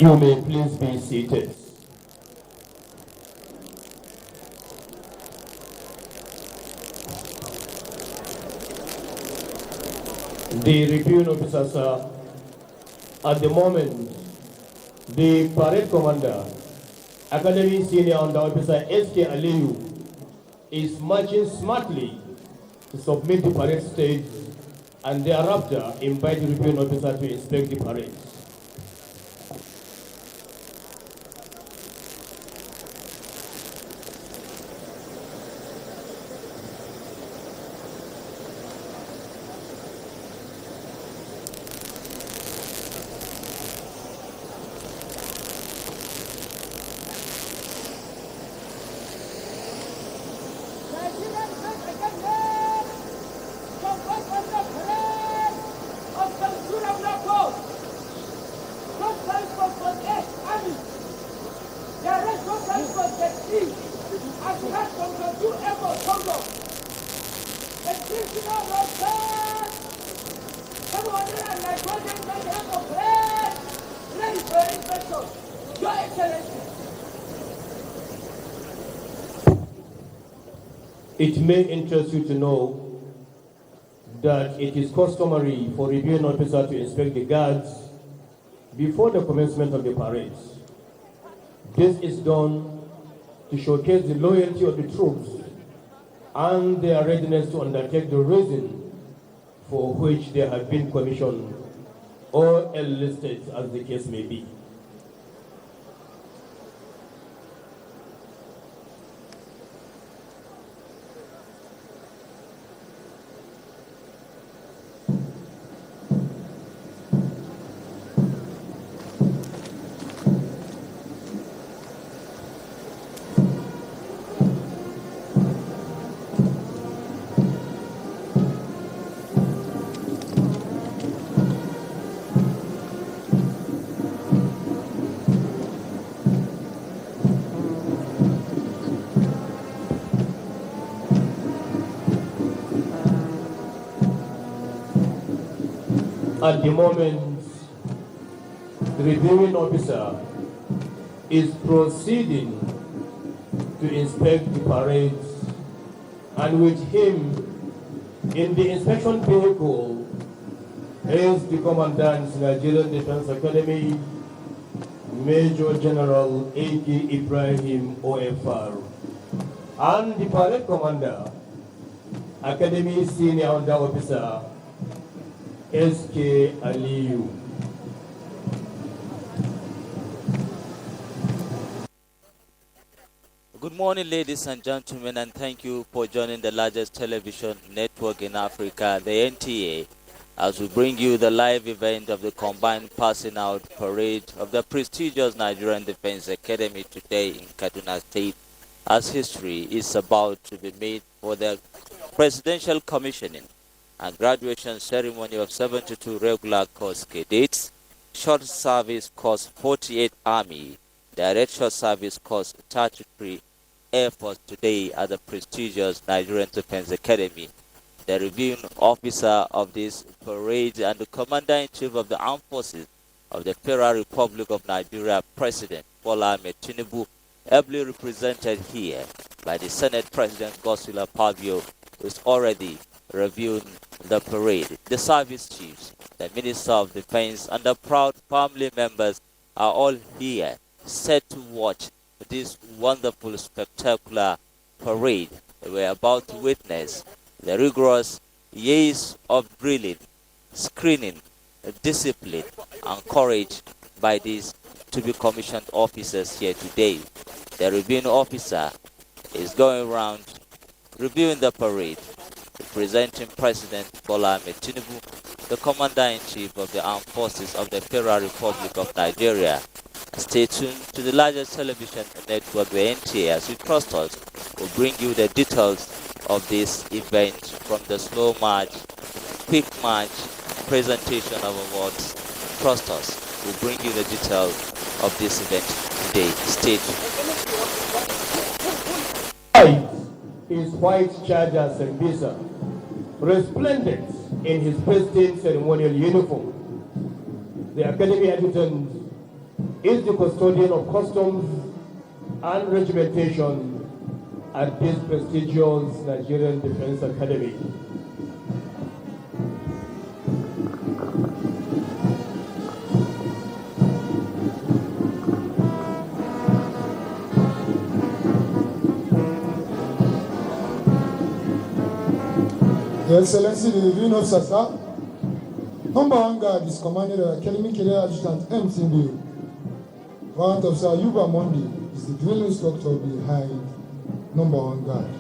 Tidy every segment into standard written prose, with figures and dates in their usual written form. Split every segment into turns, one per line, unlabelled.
You may please be seated. The reviewing officers are, at the moment, the parade commander, Academy Senior Under Officer S.K. Aliyu, is marching smartly to submit the parade stage and thereafter invite the reviewing officer to inspect the parade. It may interest you to know that it is customary for reviewing officer to inspect the guards before the commencement of the parades. This is done to showcase the loyalty of the troops and their readiness to undertake the reason for which they have been commissioned or enlisted, as the case may be. At the moment, the reviewing officer is proceeding to inspect the parades, and with him in the inspection vehicle is the Commandant, Nigerian Defense Academy, Major General A.K. Ibrahim OFR, and the parade commander, Academy Senior Under Officer, S.K. Aliyu.
Good morning, ladies and gentlemen, and thank you for joining the largest television network in Africa, the NTA, as we bring you the live event of the combined passing out parade of the prestigious Nigerian Defense Academy today in Kaduna State, as history is about to be made for the presidential commissioning and graduation ceremony of 72 regular course cadets, short service course 48 Army, direct short service course 33 Air Force today at the prestigious Nigerian Defense Academy. The reviewing officer of this parade and the Commander-in-Chief of the Armed Forces of the Federal Republic of Nigeria, President Bola Ahmed Tinubu, ably represented here by the Senate President Godswill Akpabio, who is already reviewing the parade. The service chiefs, the Minister of Defense, and the proud family members are all here, set to watch this wonderful, spectacular parade. We are about to witness the rigorous years of drilling, screening, discipline, and courage by these to-be commissioned officers here today. The reviewing officer is going around reviewing the parade, representing President Bola Ahmed Tinubu, the Commander-in-Chief of the Armed Forces of the Federal Republic of Nigeria. Stay tuned to the largest television network, the NTA, as we trust us will bring you the details of this event, from the slow march, quick march, presentation of awards. Trust us, we'll bring you the details of this event today. Stay tuned.
His white charger Sembisa, resplendent in his pristine ceremonial uniform. The Academy Adjutant is the custodian of customs and regimentation at this prestigious Nigerian Defense Academy.
Your Excellency, the reviewing officer, sir. Number 1 guard is Commanded by Academy Cadet Adjutant M. Timbu. Warrant Officer Yuba Mondi is the drill instructor behind number 1 guard.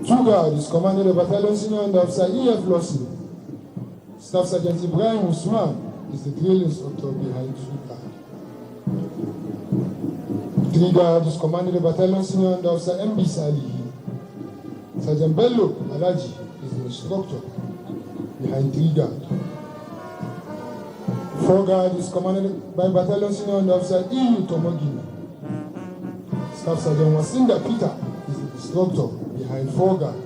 2 guard is Commanded by Battalion Senior Under Officer E.F. Lossi. Staff Sergeant Ibrahim Usman is the drill instructor behind 2 guard. 3 guard is Commanded by Battalion Senior Under Officer M.B. Salihi. Sergeant Bello Alaji is the instructor behind 3 guard. 4 guard is commanded by Battalion Senior Under Officer E.U. Tomogini. Staff Sergeant Wasinda Peter is the instructor behind 4 guard.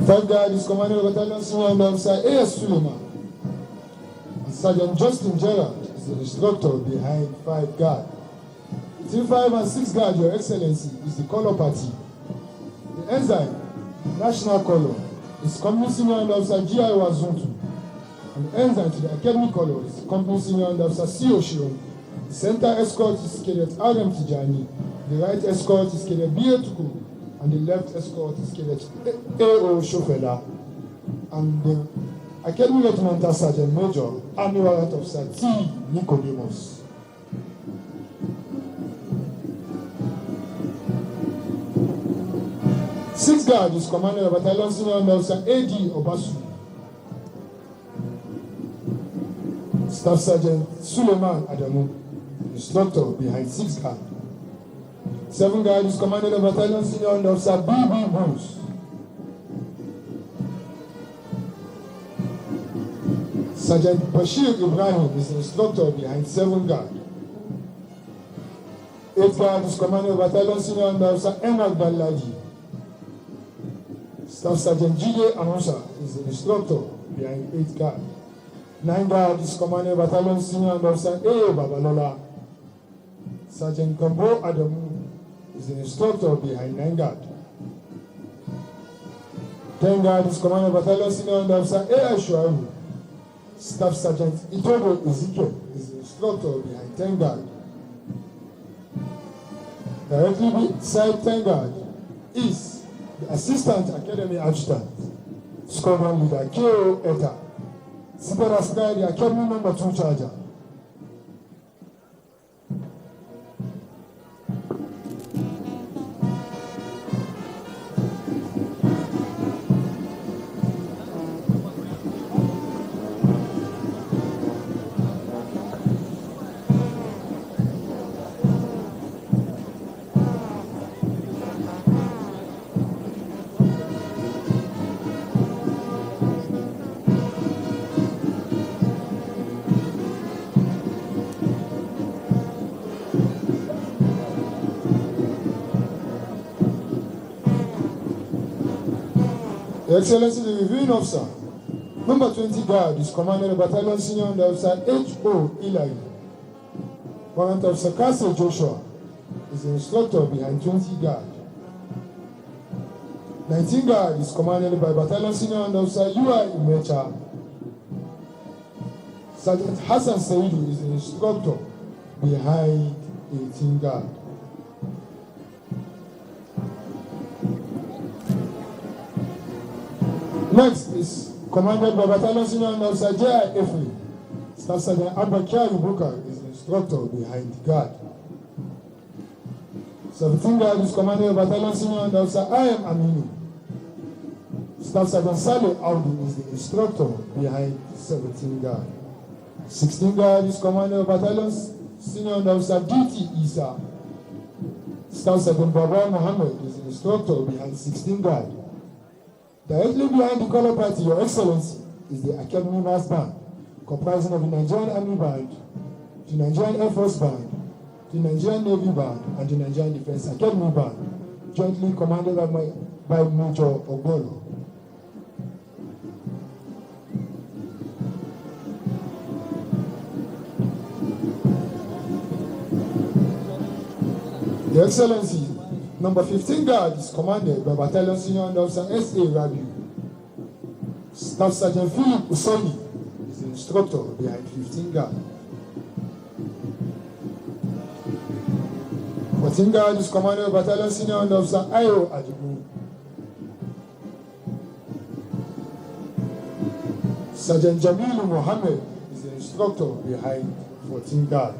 Five guard is commanded by Battalion Senior Under Officer A.S. Suleiman. And Sergeant Justin Gerard is the instructor behind 5 guard. 3, 5, and 6 guard, Your Excellency, is the color party. The ensign, national color, is Company Senior Under Officer G.I. Wazuntu. And the ensign to the academy color is Company Senior Under Officer C.O. Shion. The center escort is Cadet R.M. Tijani. The right escort is Cadet B.A. Tuku. And the left escort is Cadet A.O. Shofela. And the Academy Regimental Sergeant Major, Army Warrant Officer T. Nicodemus. Six guard is commanded by Battalion Senior Under Officer A.D. Obasu. Staff Sergeant Suleiman Adamu, instructor behind 6 guard. 7 guard is commanded by Battalion Senior Under Officer B.B. Bruce. Sergeant Bashir Ibrahim is the instructor behind 7 guard. 8 guard is commanded by Battalion Senior Under Officer Emad Balaji. Staff Sergeant G.A. Amusa is the instructor behind 8 guard. 9 guard is commanded by Battalion Senior Under Officer A. Babalola. Sergeant Gambo Adamu is the instructor behind 9 guard. 10 guard is commanded by Battalion Senior Under Officer A. Shuaru. Staff Sergeant Itogo Ezekiel is the instructor behind 10 guard. Directly beside 10 guard is the Assistant Academy Adjutant, Squadron Leader K.O. Eta, Super Askari, the Academy Number 2 Charger. Your Excellency, the reviewing officer, number 20 guard is commanded by Battalion Senior Under Officer H.O. Ilayi. Warrant Officer Castle Joshua is the instructor behind 20 guard. 19 guard is commanded by Battalion Senior Under Officer U.I. Imecha. Sergeant Hassan Saidu is the instructor behind 18 guard. Next is commanded by Battalion Senior Under Officer J.I. Efri. Staff Sergeant Abakari Bukar is the instructor behind the guard. 17 guard is commanded by Battalion Senior Under Officer I.M. Aminu. Staff Sergeant Saleh Audu is the instructor behind 17 guard. 16 guard is commanded by Battalion Senior Under Officer D.T. Isa. Staff Sergeant Baba Mohammed is the instructor behind 16 guard. Directly behind the color party, Your Excellency, is the Academy Mass Band, comprising of the Nigerian Army Band, the Nigerian Air Force Band, the Nigerian Navy Band, and the Nigerian Defense Academy Band, jointly commanded by by Major Ogbolo. Your Excellency, number 15 Guard is commanded by Battalion Senior Under Officer S.A. Rabiu. Staff Sergeant Philip Usoni is the instructor behind 15 Guard. 14 Guard is commanded by Battalion Senior Under Officer Ayo Adibu. Sergeant Jamilu Mohammed is the instructor behind 14 Guard.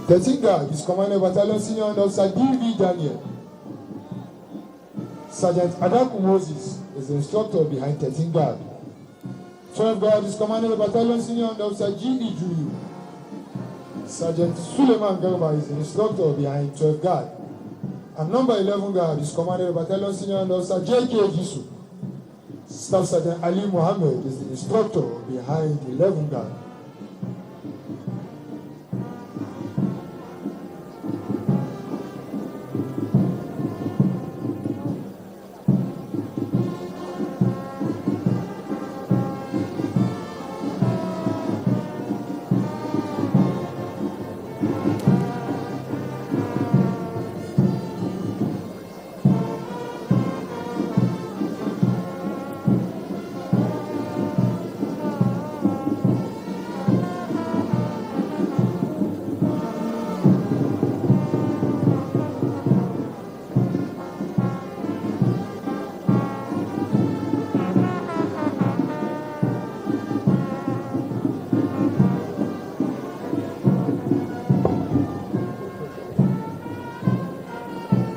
13 Guard is commanded by Battalion Senior Under Officer D.V. Daniel. Sergeant Adaku Moses is the instructor behind 13 Guard. 12 Guard is commanded by Battalion Senior Under Officer G.E. Juyu. Sergeant Suleiman Garba is the instructor behind 12 Guard. And number 11 Guard is commanded by Battalion Senior Under Officer J.K. Jisu. Staff Sergeant Ali Mohammed is the instructor behind 11 Guard.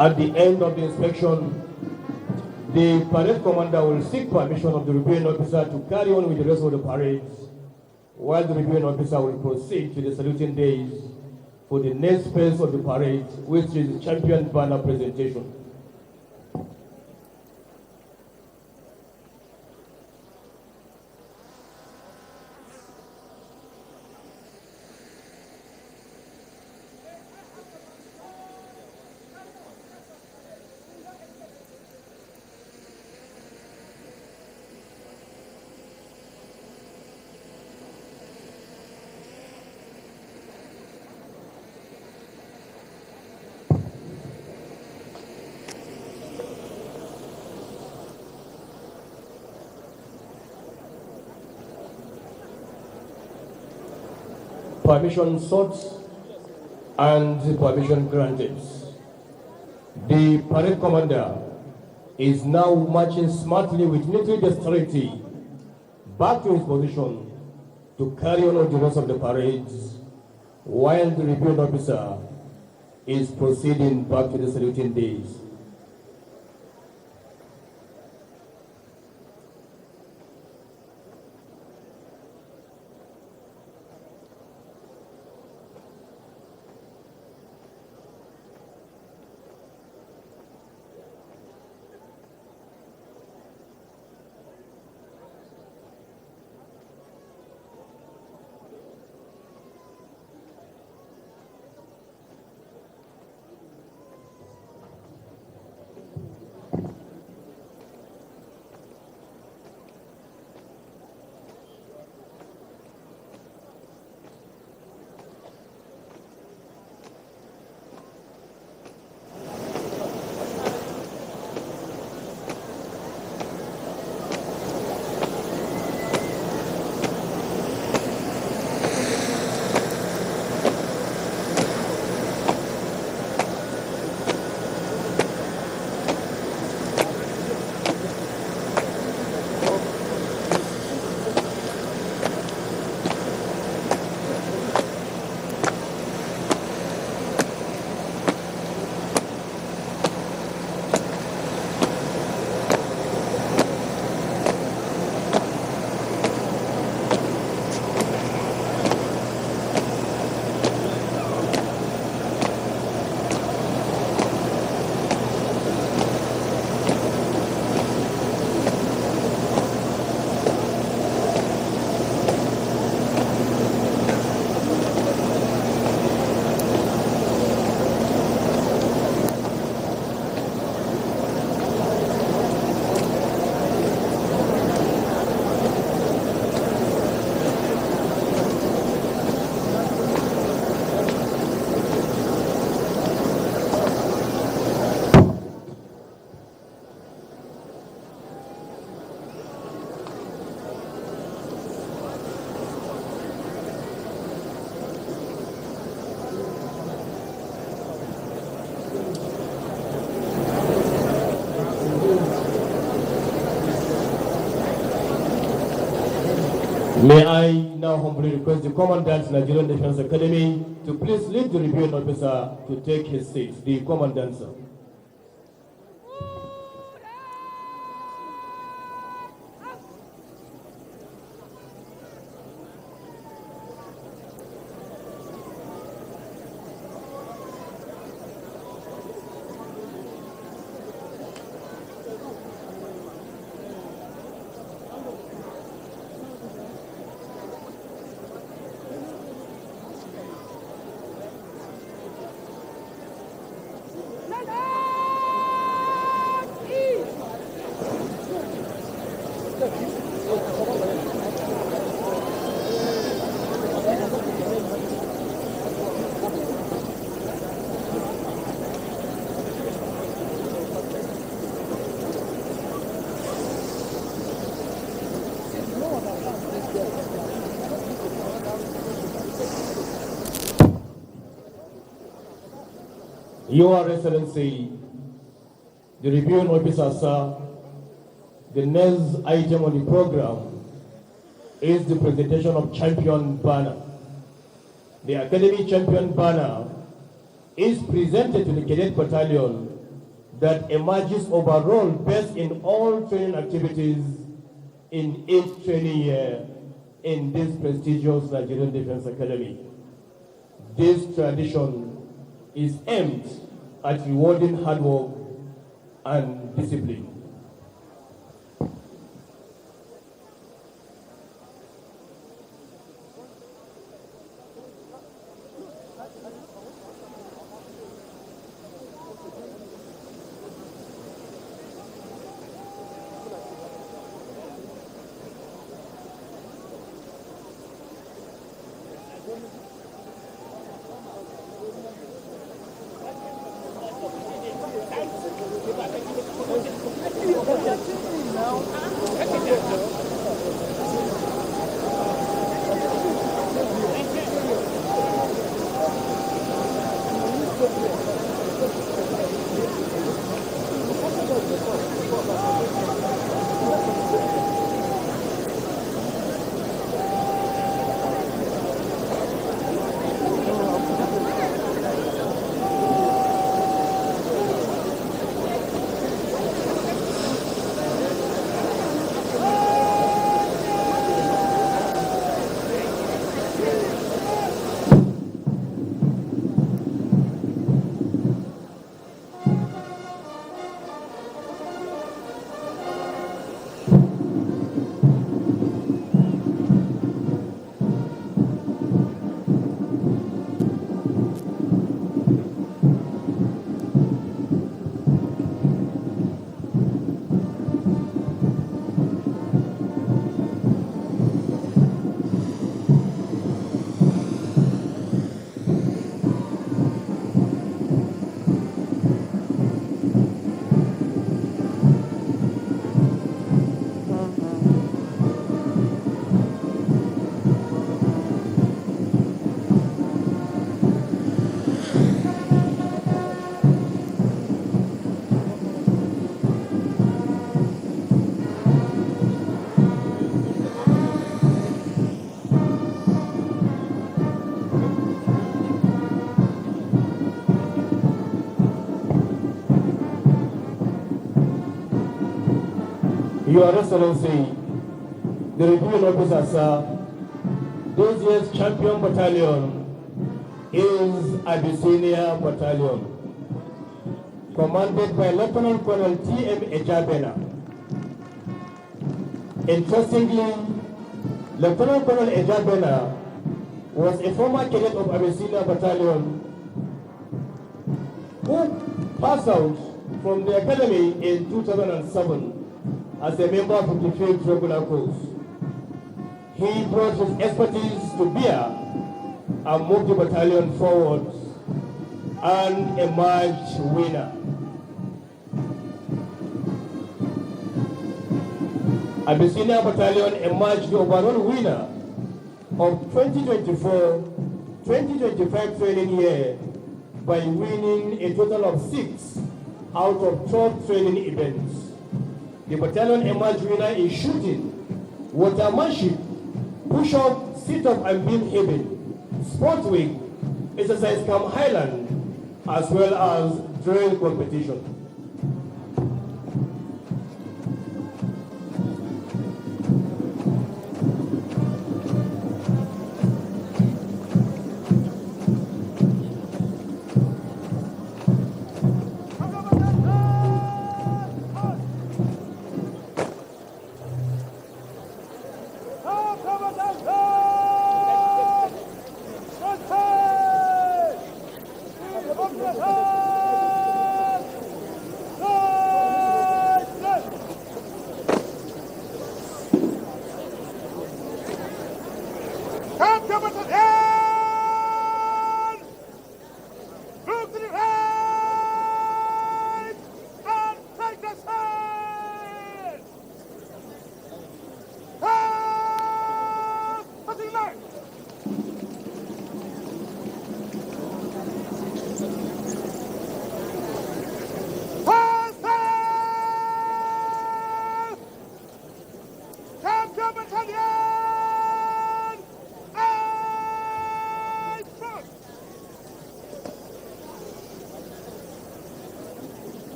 At the end of the inspection, the parade commander will seek permission of the reviewing officer to carry on with the rest of the parades, while the reviewing officer will proceed to the saluting days for the next phase of the parade, which is the champion banner presentation. Permission sought and permission granted. The parade commander is now marching smartly with military dexterity back to his position to carry on with the rest of the parades, while the reviewing officer is proceeding back to the saluting days. May I now humbly request the Commandant, Nigerian Defense Academy, to please lead the reviewing officer to take his seat. The Commandant, sir. Your Excellency, the reviewing officer, sir, the next item on the program is the presentation of Champion Banner. The Academy Champion Banner is presented to the Cadet Battalion that emerges overall best in all training activities in each training year in this prestigious Nigerian Defense Academy. This tradition is aimed at rewarding hard work and discipline. Your Excellency, the reviewing officer, sir, this year's champion battalion is Abyssinia Battalion, commanded by Lieutenant Colonel T.M. Ejabena. Interestingly, Lieutenant Colonel Ejabena was a former cadet of Abyssinia Battalion who passed out from the academy in 2007 as a member of the 55th Regular Corps. He brought his expertise to bear and moved the battalion forward and emerged winner. Abyssinia Battalion emerged the overall winner of 2024-2025 training year by winning a total of 6 out of 12 training events. The battalion emerged winner in shooting, watermanship, push-up, sit-up, and beam heaving, sport week, exercise camp Highland, as well as drill competition.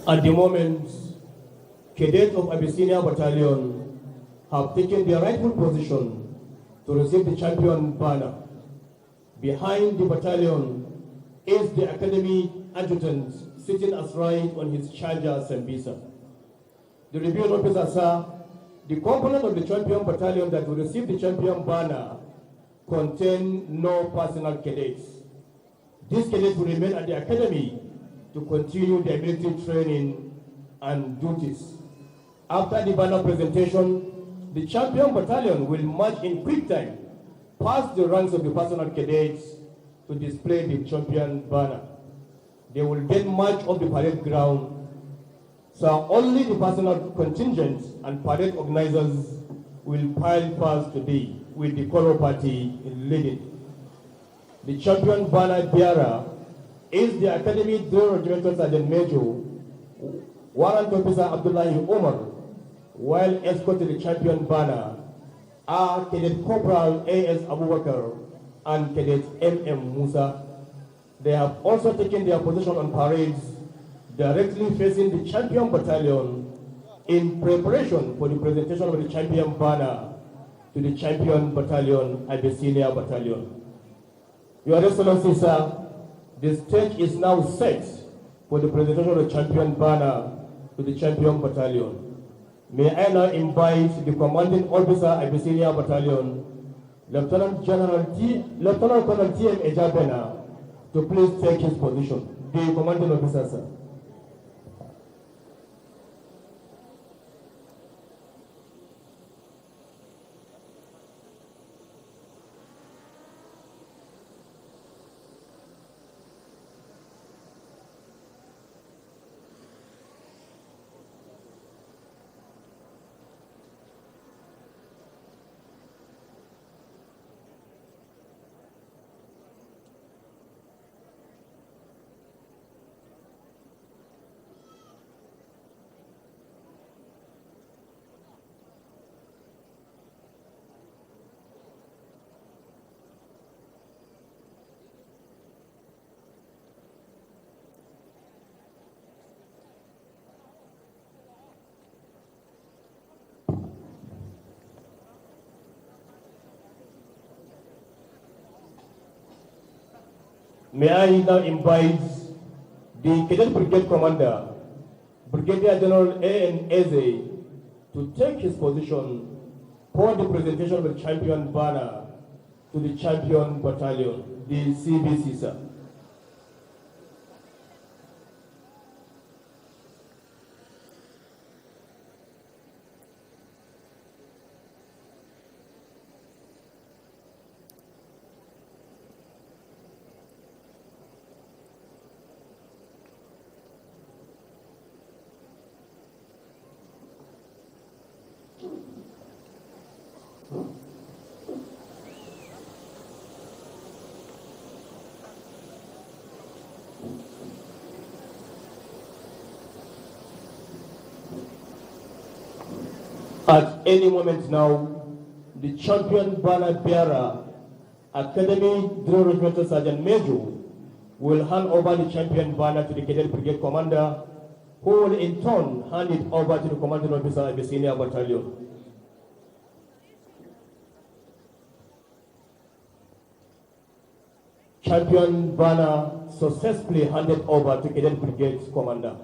At the moment, Cadet of Abyssinia Battalion have taken their rightful position to receive the champion banner. Behind the battalion is the Academy Adjutant sitting as right on his charger Sambisa. The reviewing officer, sir, the component of the champion battalion that will receive the champion banner contain no personal cadets. These cadets will remain at the Academy to continue their military training and duties. After the banner presentation, the champion battalion will march in quick time past the ranks of the personal cadets to display the champion banner. They will then march off the parade ground, so only the personal contingent and parade organizers will pile past today with the color party leading. The champion banner bearer is the Academy Drill Regimental Sergeant Major, Warrant Officer Abdullahi Omar, while escorting the champion banner are Cadet Corporal A.S. Abubakar and Cadet M.M. Musa. They have also taken their position on parades directly facing the champion battalion in preparation for the presentation of the champion banner to the champion battalion, Abyssinia Battalion. Your Excellency, sir, the stage is now set for the presentation of the champion banner to the champion battalion. May I now invite the commanding officer, Abyssinia Battalion, Lieutenant Colonel T.M. Ejabena, to please take his position. The commanding officer, sir. May I now invite the Cadet Brigade Commander, Brigadier General A.N. Eze, to take his position for the presentation of the champion banner to the champion battalion, the CBC, sir. At any moment now, the champion banner bearer, Academy Drill Regimental Sergeant Major, will hand over the champion banner to the Cadet Brigade Commander, who will in turn hand it over to the commanding officer of the senior battalion. Champion banner successfully handed over to Cadet Brigade Commander.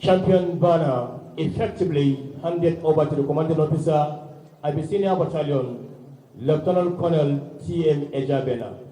Champion banner effectively handed over to the commanding officer, Abyssinia Battalion, Lieutenant Colonel T.M. Ejabena.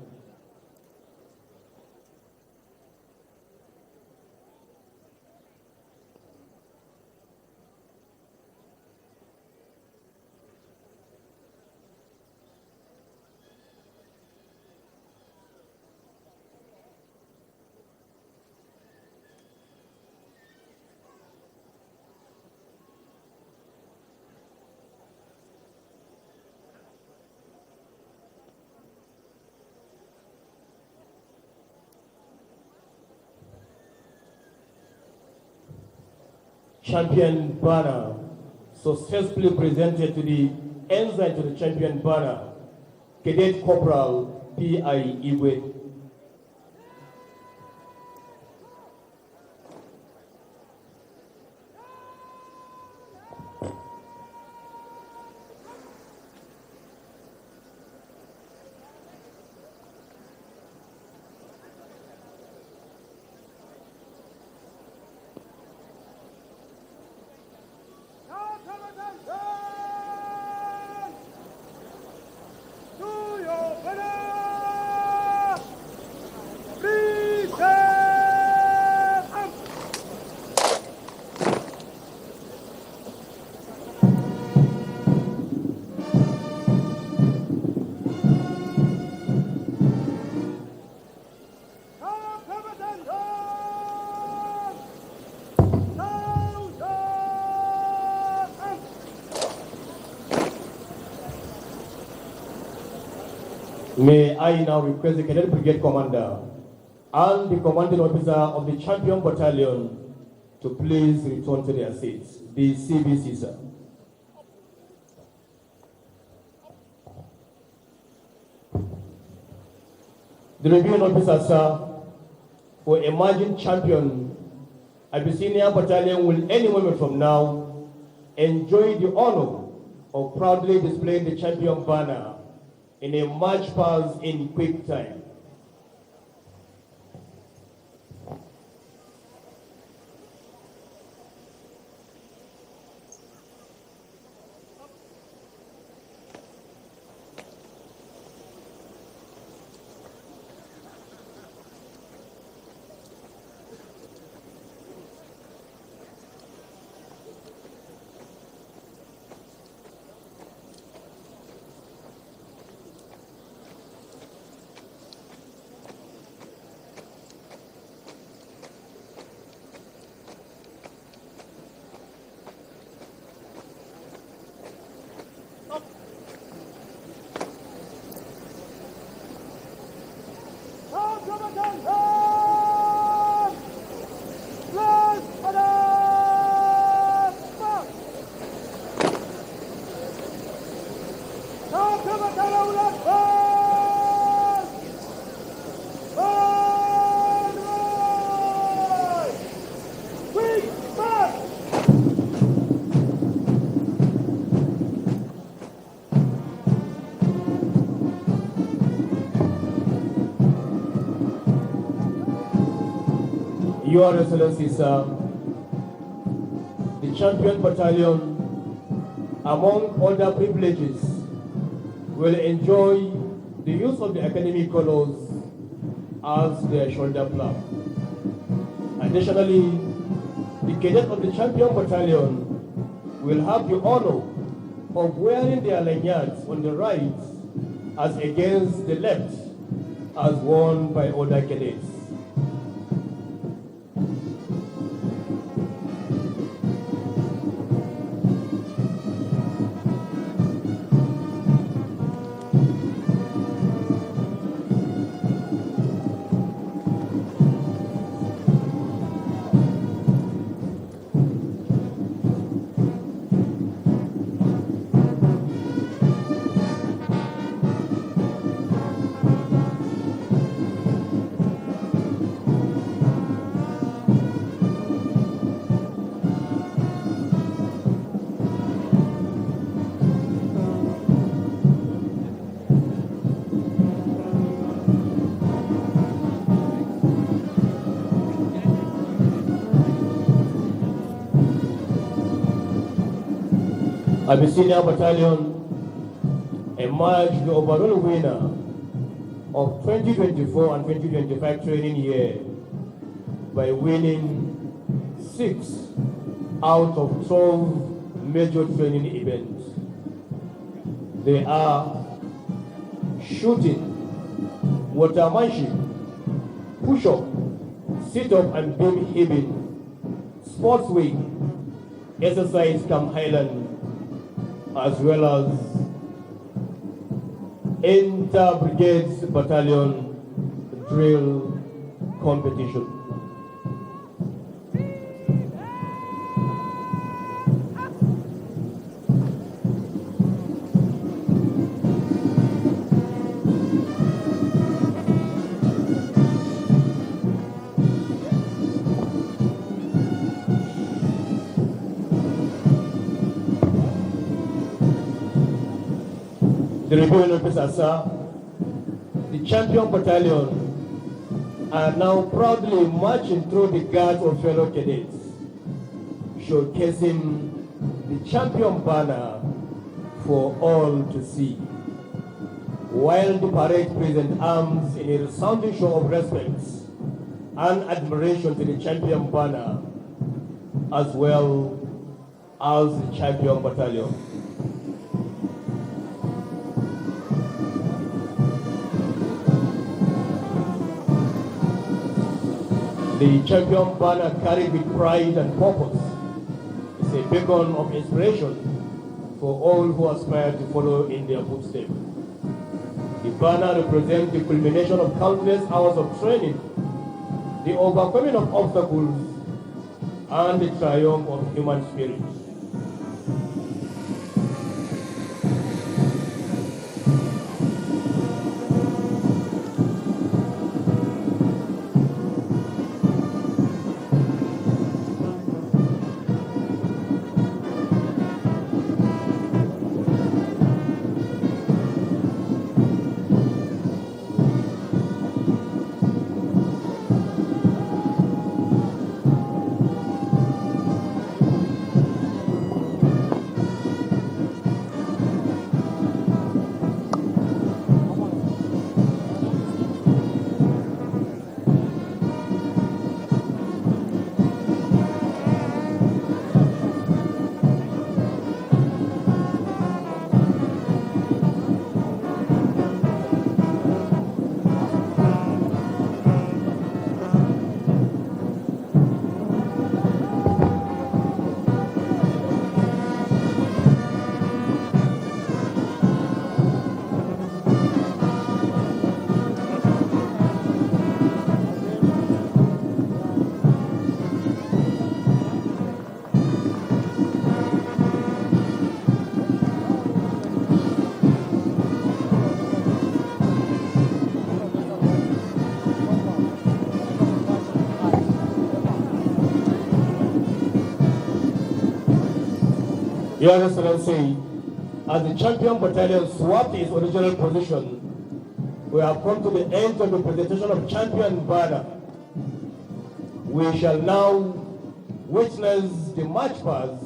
Champion banner successfully presented to the ensign to the champion banner, Cadet Corporal P.I. Igwe. May I now request the Cadet Brigade Commander and the commanding officer of the champion battalion to please return to their seats. The CBC, sir. The reviewing officer, sir, for emerging champion, Abyssinia Battalion will any moment from now enjoy the honor of proudly displaying the champion banner in a march past in quick time. Your Excellency, sir, the champion battalion, among other privileges, will enjoy the use of the academy colors as their shoulder flag. Additionally, the cadets of the champion battalion will have the honor of wearing their lanyards on the right as against the left as worn by other cadets. Abyssinia Battalion emerged the overall winner of 2024 and 2025 training year by winning 6 out of 12 major training events. They are shooting, watermanship, push-up, sit-up and beam heaving, sports week, exercise Camp Highland, as well as inter-brigades battalion drill competition. The reviewing officers, sir, the champion battalion are now proudly marching through the guards of fellow cadets, showcasing the champion banner for all to see. While the parade presents arms in a resounding show of respect and admiration to the champion banner, as well as the champion battalion. The champion banner carried with pride and purpose is a beacon of inspiration for all who aspire to follow in their footsteps. The banner represents the culmination of countless hours of training, the overcoming of obstacles, and the triumph of human spirit. Your Excellency, as the champion battalion swapped its original position, we have come to the end of the presentation of champion banner. We shall now witness the march past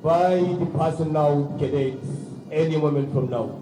by the personnel cadets any moment from now.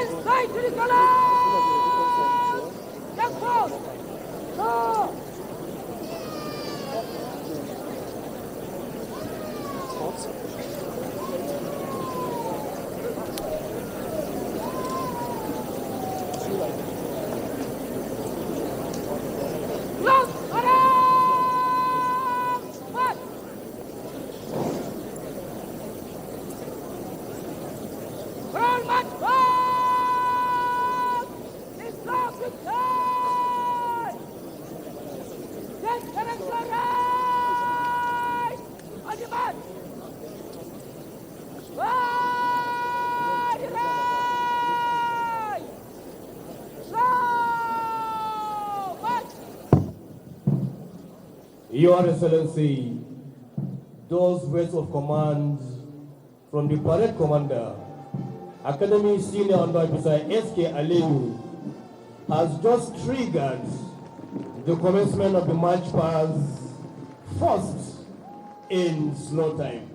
Straight to the colors! Get close! Go! Close! March! Roll march! Right! On your march!
Your Excellency, those words of command from the parade commander, Academy Senior Under-Officer S.K. Aliyu, has just triggered the commencement of the march past first in slow time.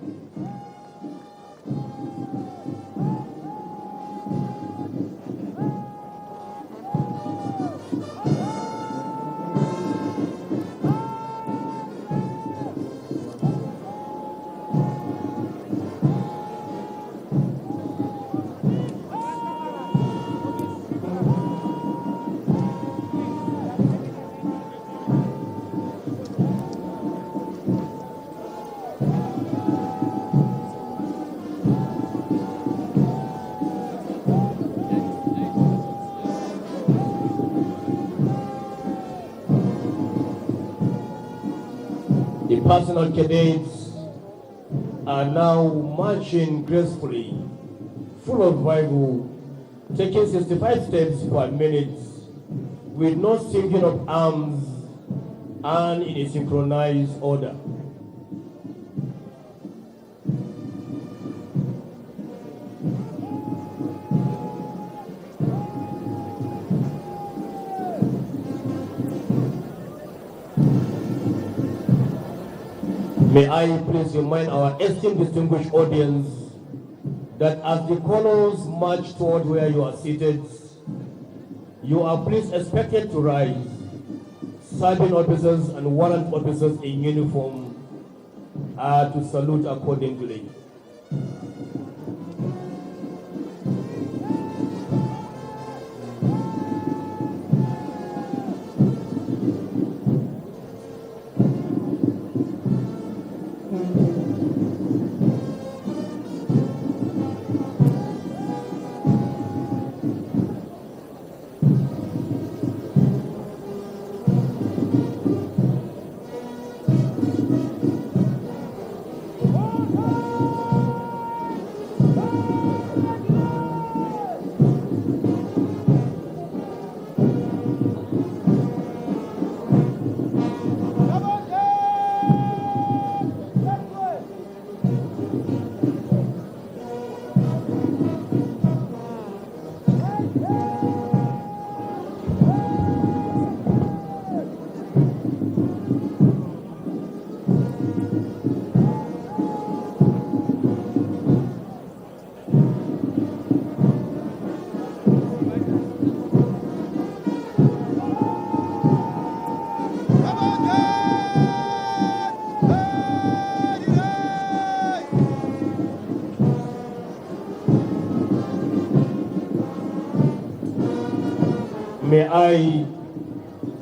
The personal cadets are now marching gracefully, full of vigor, taking 65 steps per minute, with no sinking of arms and in a synchronized order. May I please remind our esteemed distinguished audience that as the colors march toward where you are seated, you are please expected to rise. Serving officers and warrant officers in uniform are to salute accordingly. May I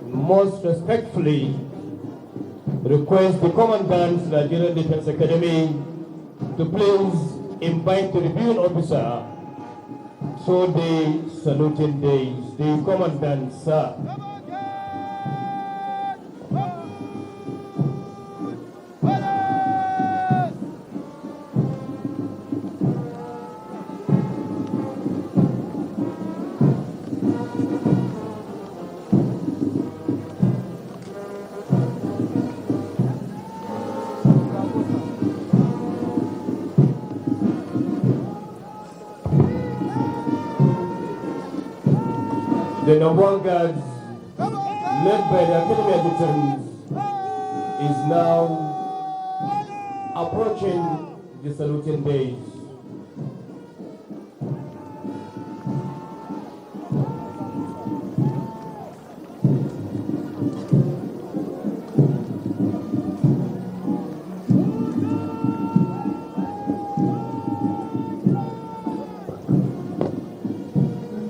most respectfully request the Commandant of the Nigerian Defense Academy to please invite the reviewing officer to the saluting days. The Commandant, sir. The number one guard, led by the Academy of Veterans, is now approaching the saluting days.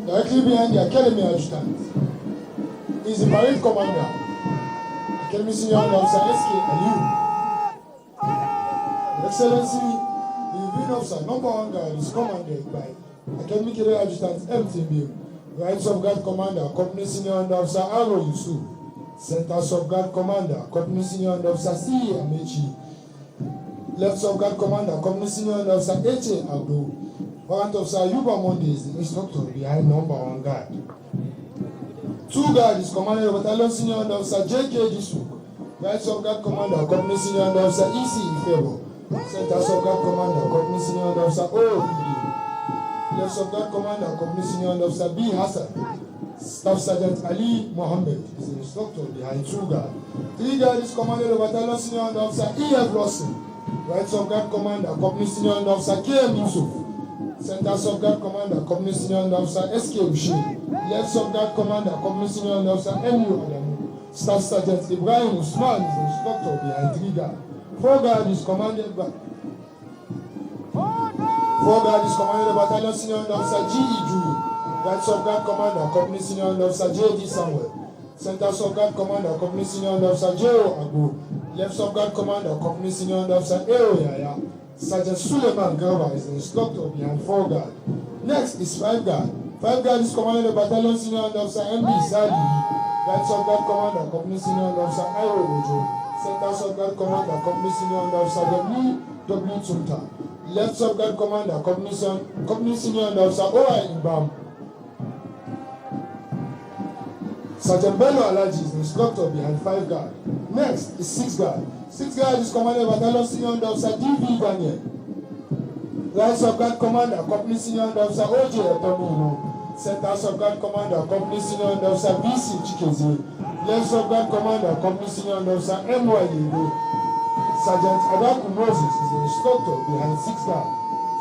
Directly behind the Academy adjutant is the parade commander, Academy Senior Officer S.K. Aliyu. Your Excellency, the reviewing officer, number one guard, is commanded by Academy Cadet Adjutant M.T.B. Right Sub-Guard Commander, Company Senior Under Officer Aro Yusuf. Center Sub-Guard Commander, Company Senior Under Officer C. Amechi. Left Sub-Guard Commander, Company Senior Under Officer H.A. Abdo. Warrant Officer Yuba Monday is the instructor behind number one guard. Two guard is commanded by Battalion Senior Under Officer J.K. Jisuk. Right Sub Guard Commander, Company Senior Under Officer E.C. Ifebo. Center Sub Guard Commander, Company Senior Under Officer O.E.D. Left Sub Guard Commander, Company Senior Under Officer B. Hassan. Staff Sergeant Ali Mohammed is the instructor behind 2 guard. 3 guard is commanded by Battalion Senior Under Officer E.F. Lawson. Right Sub Guard Commander, Company Senior Under Officer K.M. Yusuf. Center Sub Guard Commander, Company Senior Under Officer S.K. Ushi. Left Sub Guard Commander, Company Senior Under Officer M.U. Adamu. Staff Sergeant Ibrahim Usman is the instructor behind 3 guard. 4 guard is commanded by 4 guard is commanded by Battalion Senior Under Officer G.E. Julu. Right Sub Guard Commander, Company Senior Under Officer J.D. Samuel. Center Sub Guard Commander, Company Senior Under Officer J.O. Abu. Left Sub Guard Commander, Company Senior Under Officer A.O. Yaya. Sergeant Suleiman Garba is the instructor behind 4 guard. Next is 5 guard. 5 guard is commanded by Battalion Senior Under Officer M.B. Sadi. Right Sub Guard Commander, Company Senior Under Officer I.O. Ojo. Center Sub Guard Commander, Company Senior Under Officer W. Tunta. Left Sub Guard Commander, Company Senior Under Officer O.I. Imbam. Sergeant Bello Alaji is the instructor behind 5 guard. Next is 6 guard. 6 guard is commanded by Battalion Senior Under Officer D.V. Daniel. Right Sub Guard Commander, Company Senior Under Officer O.J. Etomino. Center Sub Guard Commander, Company Senior Under Officer V.C. Chikeze. Left Sub Guard Commander, Company Senior Under Officer M.Y. Yego. Sergeant Adaku Moses is the instructor behind 6 guard.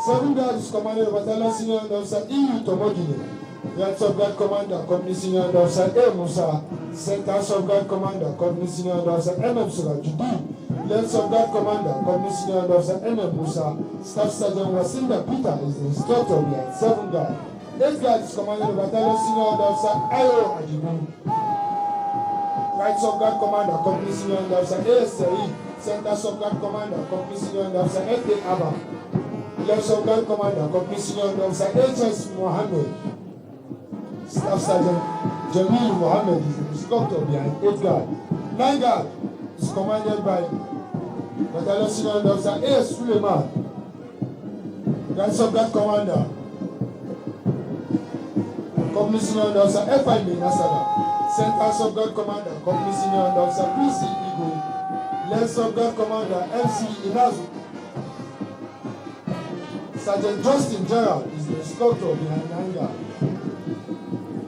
7 guard is commanded by Battalion Senior Under Officer E.U. Tomogine. Right Sub Guard Commander, Company Senior Under Officer A. Musa. Center Sub Guard Commander, Company Senior Under Officer M.M. Surajudi. Left Sub Guard Commander, Company Senior Under Officer M.M. Musa. Staff Sergeant Wasinda Peter is the instructor behind 7 guard. 8 guard is commanded by Battalion Senior Under Officer I.O. Ajibu. Right Sub Guard Commander, Company Senior Under Officer A.S. Saeed. Center Sub Guard Commander, Company Senior Under Officer F.A. Abba. Left Sub Guard Commander, Company Senior Under Officer H.S. Mohammed. Staff Sergeant Jamil Mohammed is the instructor behind 8 guard. 9 guard is commanded by Battalion Senior Under Officer A.S. Suleiman. Right Sub Guard Commander, Company Senior Under Officer F.I. Nasada. Center Sub Guard Commander, Company Senior Under Officer P.C. Igwe. Left Sub Guard Commander M.C. Inazu. Sergeant Justin Gerald is the instructor behind 9 guard.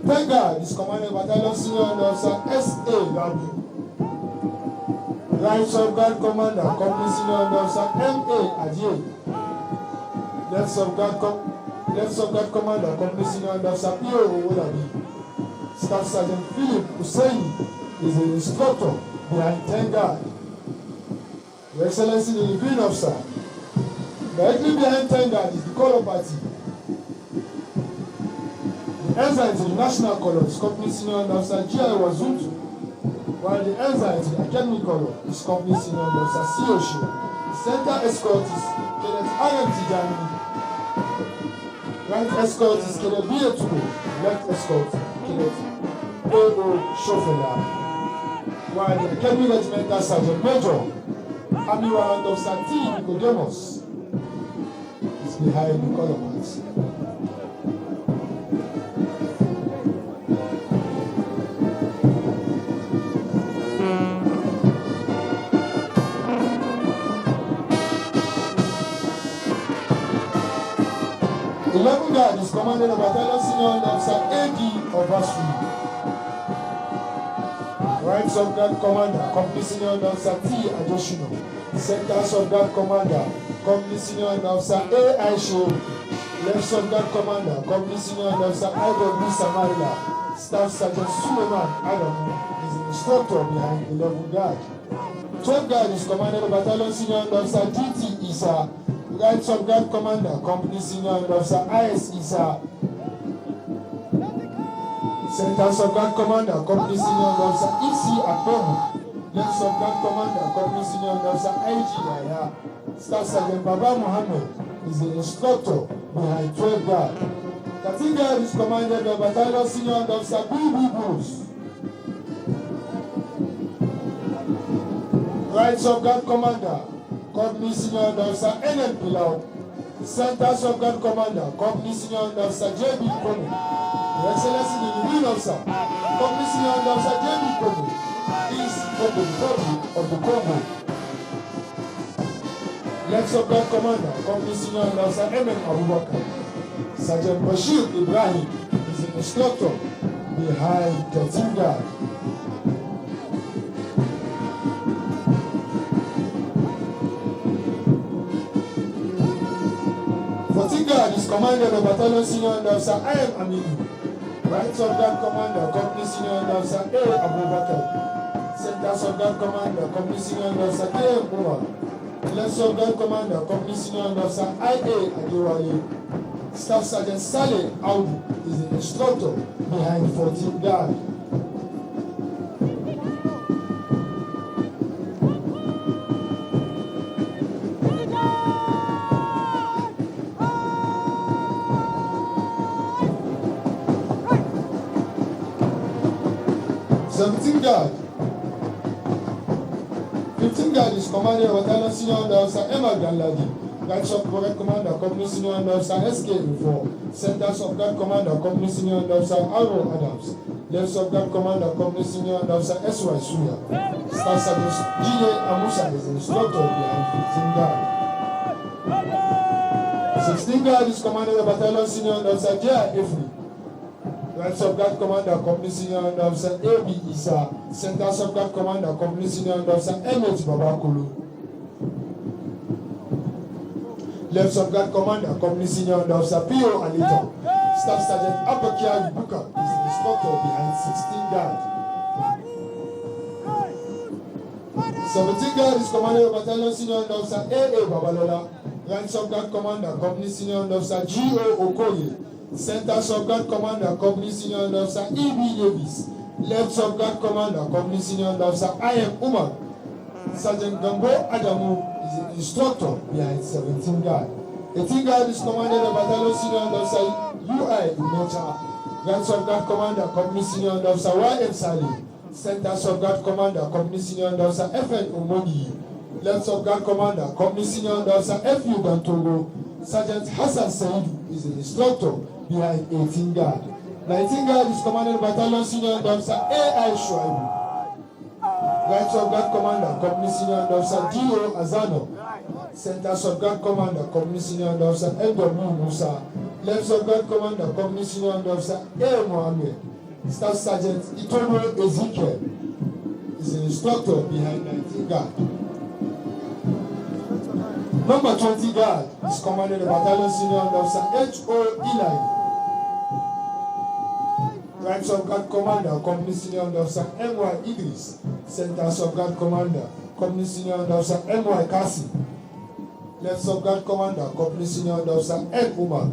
10 guard is commanded by Battalion Senior Under Officer S.A. Gabi. Right Sub Guard Commander, Company Senior Under Officer M.A. Adie. Left Sub Guard Commander, Company Senior Under Officer P.O. Owolabi. Staff Sergeant Philip Hussein is the instructor behind 10 guard. Your Excellency, the Green Officer. Directly behind 10 guard is the color party. The ensign to the national color is Company Senior Under Officer G.I. Wazuntu, while the ensign to the academy color is Company Senior Under Officer C.O.Shio. The center escort is Cadet I.M. Tijani. Right escort is Cadet B.A. Tugo. Left escort, Cadet A.O. Shofela. While the academy regimental sergeant major, Army Warrant Officer T. Nicodemus, is behind the color party. Guard is commanded by Battalion Senior Under Officer A.D. Obasu. Right Sub Guard Commander, Company Senior Under Officer T. Adoshino. Center Sub Guard Commander, Company Senior Under Officer A. Aisho. Left Sub Guard Commander, Company Senior Under Officer I.W. Samarila. Staff Sergeant Suleiman Adamu is the instructor behind 11 guard. 12 guard is commanded by Battalion Senior Under Officer D.T. Isa. Right Sub Guard Commander, Company Senior Under Officer I.S. Isa. Center Sub Guard Commander, Company Senior Under Officer E.C. Akpemu. Left Sub Guard Commander, Company Senior Under Officer I.G. Yaya. Staff Sergeant Baba Mohammed is the instructor behind 12 guard. 13 guard is commanded by Battalion Senior Under Officer B.B. Bruce. Right Sub Guard Commander, Company Senior Under Officer N.N. Pilau. Center Sub Guard Commander, Company Senior Under Officer J.B. Kono. Your Excellency, the Marine Officer, Company Senior Under Officer J.B. Kono is of the Republic of the Congo. Left Subguard Commander, Company Senior Officer Abubakar. Sergeant Bashir Ibrahim is the instructor behind 13 guard. Guard is commanded by Battalion Senior Officer I am Aminu. Right Subguard Commander, Company Senior Officer A. Abubakar. Center Subguard Commander, Company Senior Officer K. Umar. Left Subguard Commander, Company Senior Officer I.A. Adewale. Staff Sergeant Saleh Audu is the instructor behind 14 guard. Guard. 15 guard is commanded by Battalion Senior Officer Emma Ganladi. Right Subguard Commander, Company Senior Officer SK4. Center Subguard Commander, Company Senior Officer Aaron Adams. Left Subguard Commander, Company Senior Officer SY Suya. Staff Sergeant G.A. Amusa is the instructor behind 15 guard. 16 guard is commanded by Battalion Senior Officer J.A. Ifri. Right Subguard Commander, Company Senior Officer A.B. Isa. Center Subguard Commander, Company Senior Officer M.H. Babakulu. Left Subguard Commander, Company Senior Officer P.O. Alita. Staff Sergeant Abakia Ibuka is the instructor behind 16 guard. 17 guard is commanded by Battalion Senior Officer A.A. Babalola. Right Subguard Commander, Company Senior Officer G.O. Okoye. Center Subguard Commander, Company Senior Officer E.B. Davis. Left Subguard Commander, Company Senior Officer I.M. Umar. Sergeant Gambo Adamu is the instructor behind 17 guard. 18 guard is commanded by Battalion Senior Officer U.I. Umecha. Right Subguard Commander, Company Senior Officer Y.M. Salih. Center Subguard Commander, Company Senior Officer F.N. Omoni. Left Subguard Commander, Company Senior Officer F.U. Dantogo. Sergeant Hassan Saidu is the instructor behind 18 guard. 19 guard is commanded by Battalion Senior Officer A.I. Shuaibu. Right Subguard Commander, Company Senior Officer D.O. Azano. Center Subguard Commander, Company Senior Officer N.W. Musa. Left Subguard Commander, Company Senior Officer A. Mohammed. Staff Sergeant Itono Ezekiel is the instructor behind 19 guard. Number 20 guard is commanded by Battalion Senior Officer H.O. Eli. Right Subguard Commander, Company Senior Officer M.Y. Idris. Center Subguard Commander, Company Senior Officer M.Y. Kasi. Left Subguard Commander, Company Senior Officer M. Umar.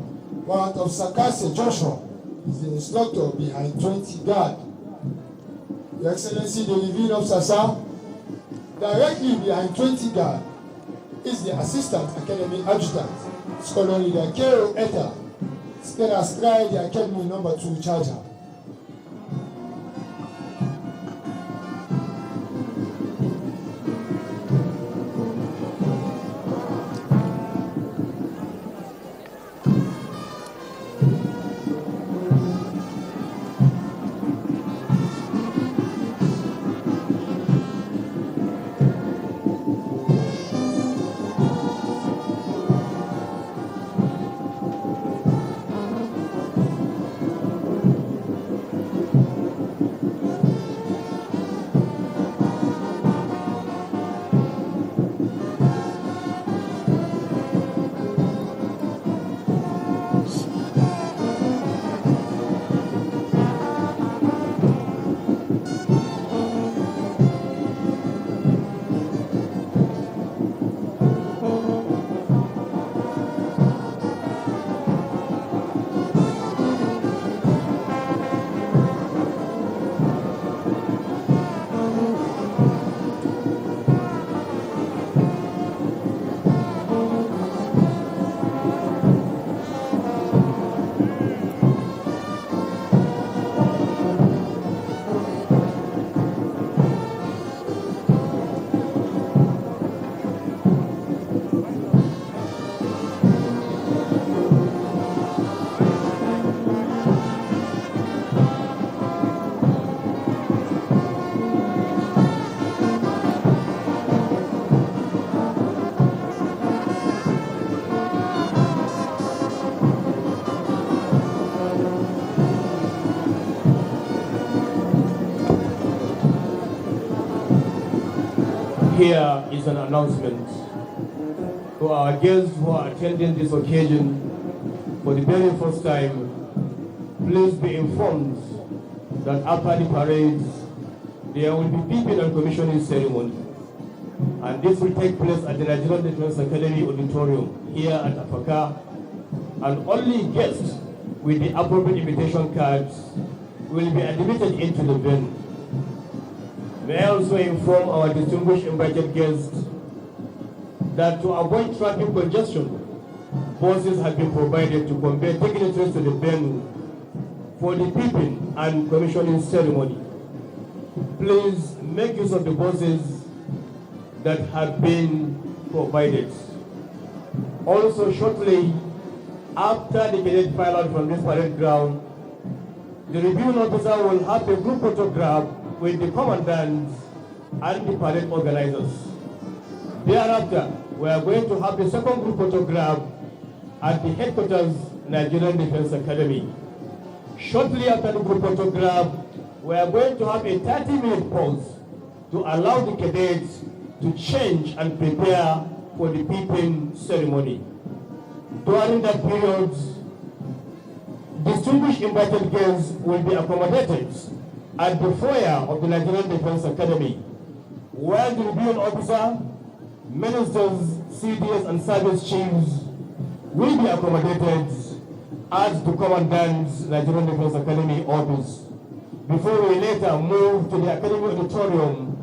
Warrant Officer Kasi Joshua is the instructor behind 20 guard. Your Excellency, the Reviewing Officer, sir, directly behind 20 guard is the Assistant Academy Adjutant, Scholar Leader Kero Eta, still astride the Academy number 2 charger.
here is an announcement to our guests who are attending this occasion for the very first time. Please be informed that after the parades, there will be people and commissioning ceremony. And this will take place at the Nigerian Defense Academy Auditorium here at Afaka. And only guests with the appropriate invitation cards will be admitted into the venue. May I also inform our distinguished invited guests that to avoid traffic congestion, buses have been provided to convey dignitaries to the venue for the peeping and commissioning ceremony. Please make use of the buses that have been provided. Also, shortly after the cadet file out from this parade ground, the reviewing officer will have a group photograph with the commandants and the parade organizers. Thereafter, we are going to have the second group photograph at the headquarters, Nigerian Defense Academy. Shortly after the group photograph, we are going to have a 30-minute pause to allow the cadets to change and prepare for the peeping ceremony. During that period, distinguished invited guests will be accommodated at the foyer of the Nigerian Defense Academy, where the reviewing officer, ministers, CDS, and service chiefs will be accommodated at the Commandant's Nigerian Defense Academy office, before we later move to the Academy Auditorium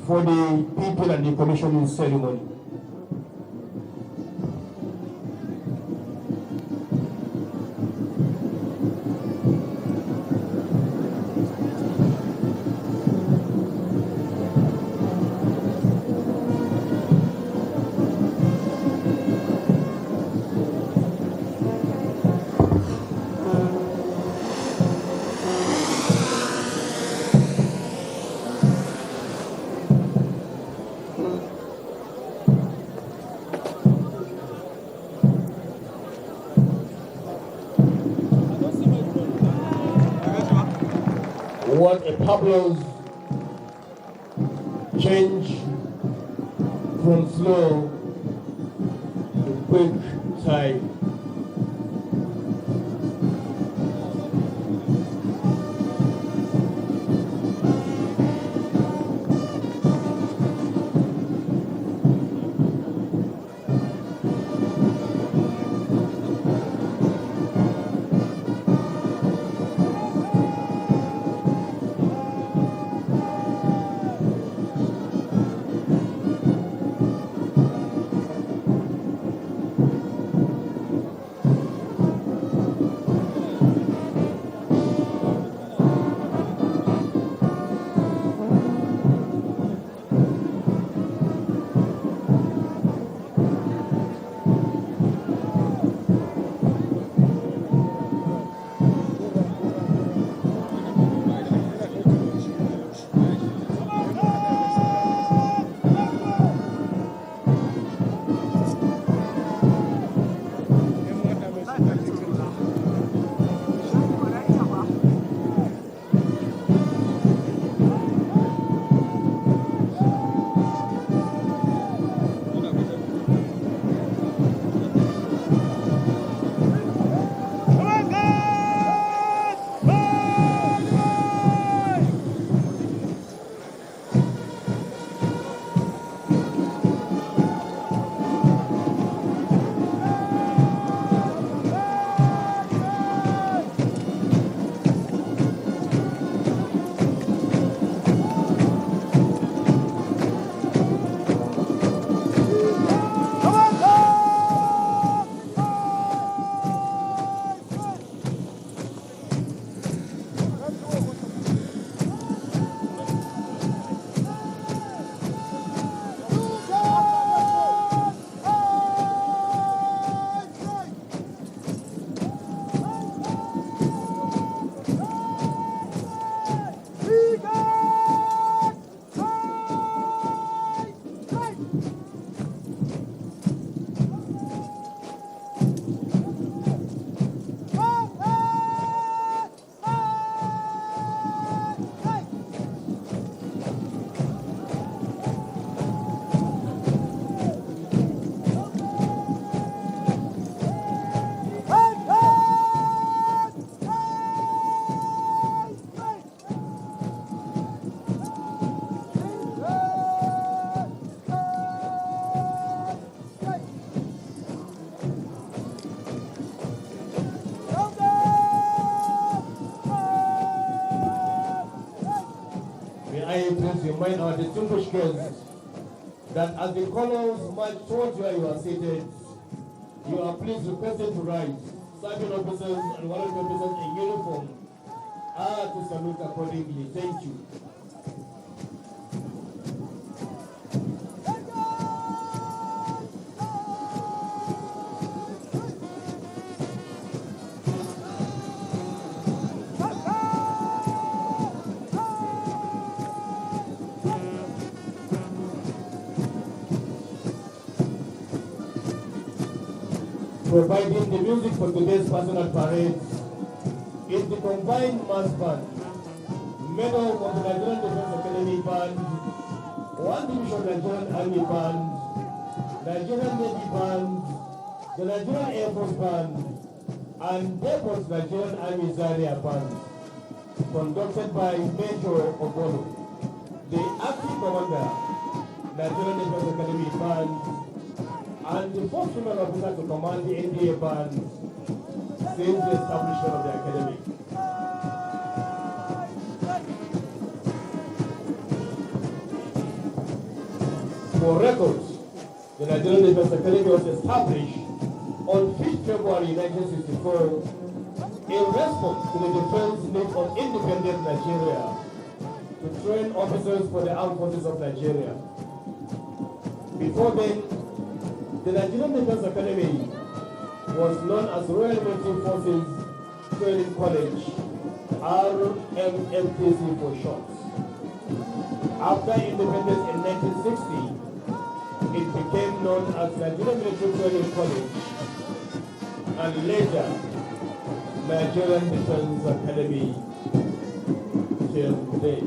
for the people and the commissioning ceremony. What a fabulous change from slow to quick time. remind our distinguished guests that as the colors march towards where you are seated, you are please requested to rise. Serving officers and warrant officers in uniform are to salute accordingly. Thank you. Providing the music for today's personal parade is the combined mass band, made up of the Nigerian Defense Academy Band, one division Nigerian Army Band, Nigerian Navy Band, the Nigerian Air Force Band, and Depot's Nigerian Army Zaria Band, conducted by Major Obono, the acting commander, Nigerian Defense Academy Band, and the first female officer to command the NDA band since the establishment of the academy. For records, the Nigerian Defense Academy was established on 5th February 1964 in response to the defense need of independent Nigeria to train officers for the armed forces of Nigeria. Before then, the Nigerian Defense Academy was known as Royal Military Forces Training College, RMFTC for short. After independence in 1960, it became known as Nigerian Military Training College, and later Nigerian Defense Academy till today.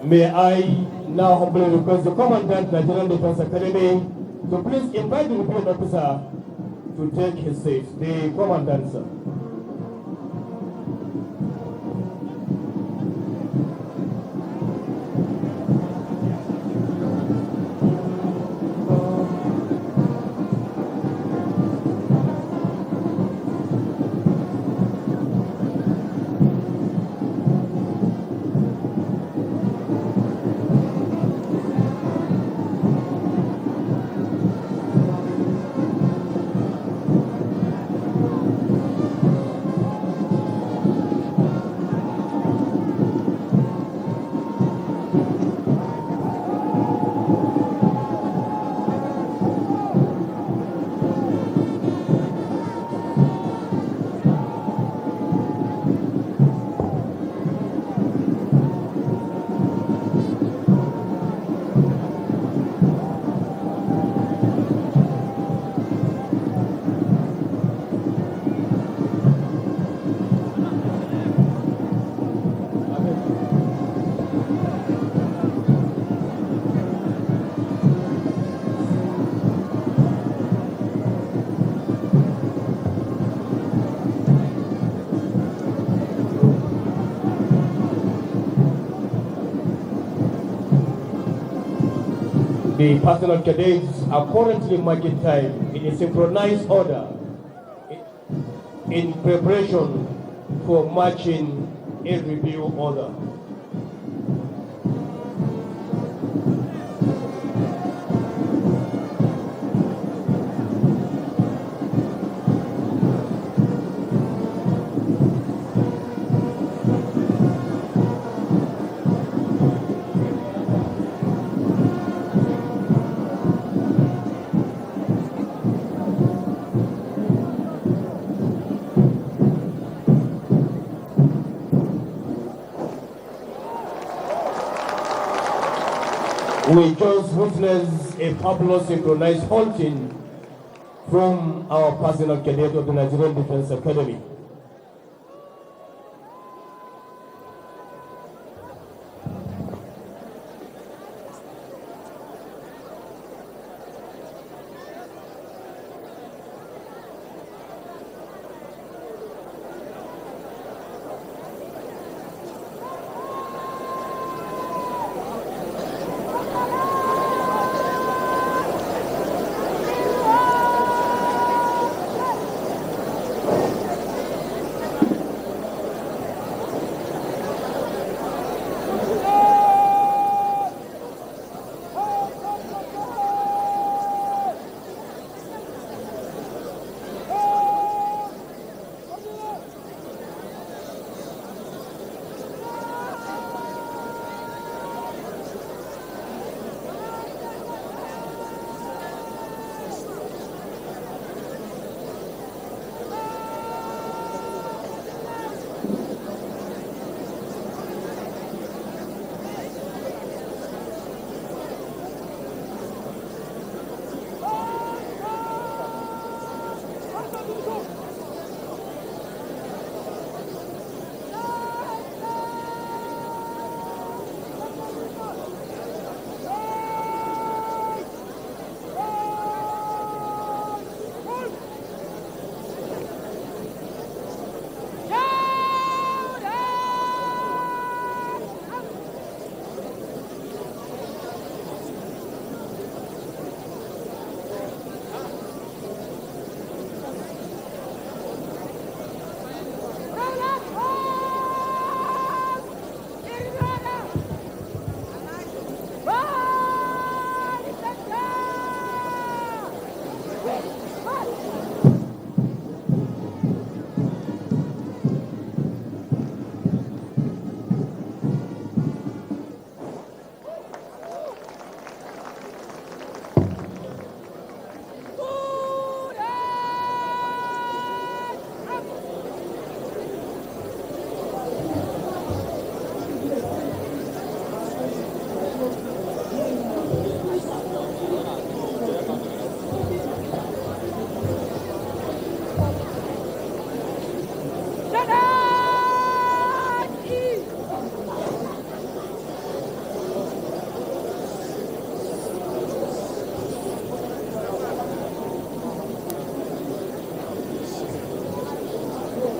May I now humbly request the Commandant Nigerian Defense Academy to please invite the recruiting officer to take his seat. The Commandant, sir. The personal cadets are currently marking time in a synchronized order in preparation for marching in review order. We just witnessed a fabulous synchronized halting from our personal cadet of the Nigerian Defense Academy.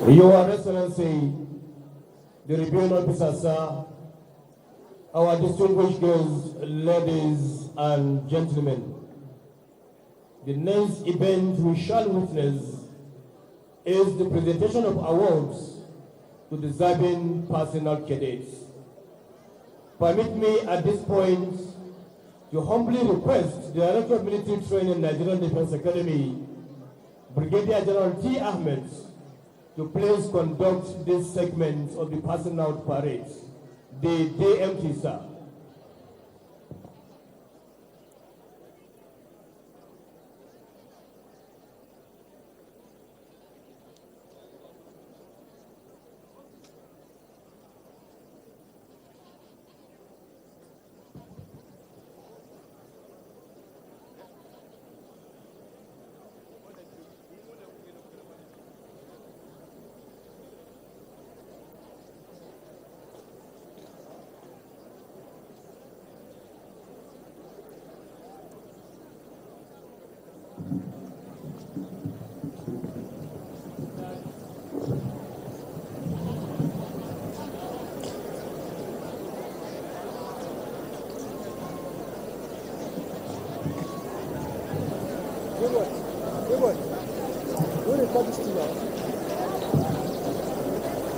Your Excellency, the Reviewing Officer, sir, our distinguished girls, ladies and gentlemen, the next event we shall witness is the presentation of awards to deserving personal cadets. Permit me at this point to humbly request the Director of Military Training, Nigerian Defense Academy, Brigadier General T. Ahmed, to please conduct this segment of the passing out parade. The DMT, sir.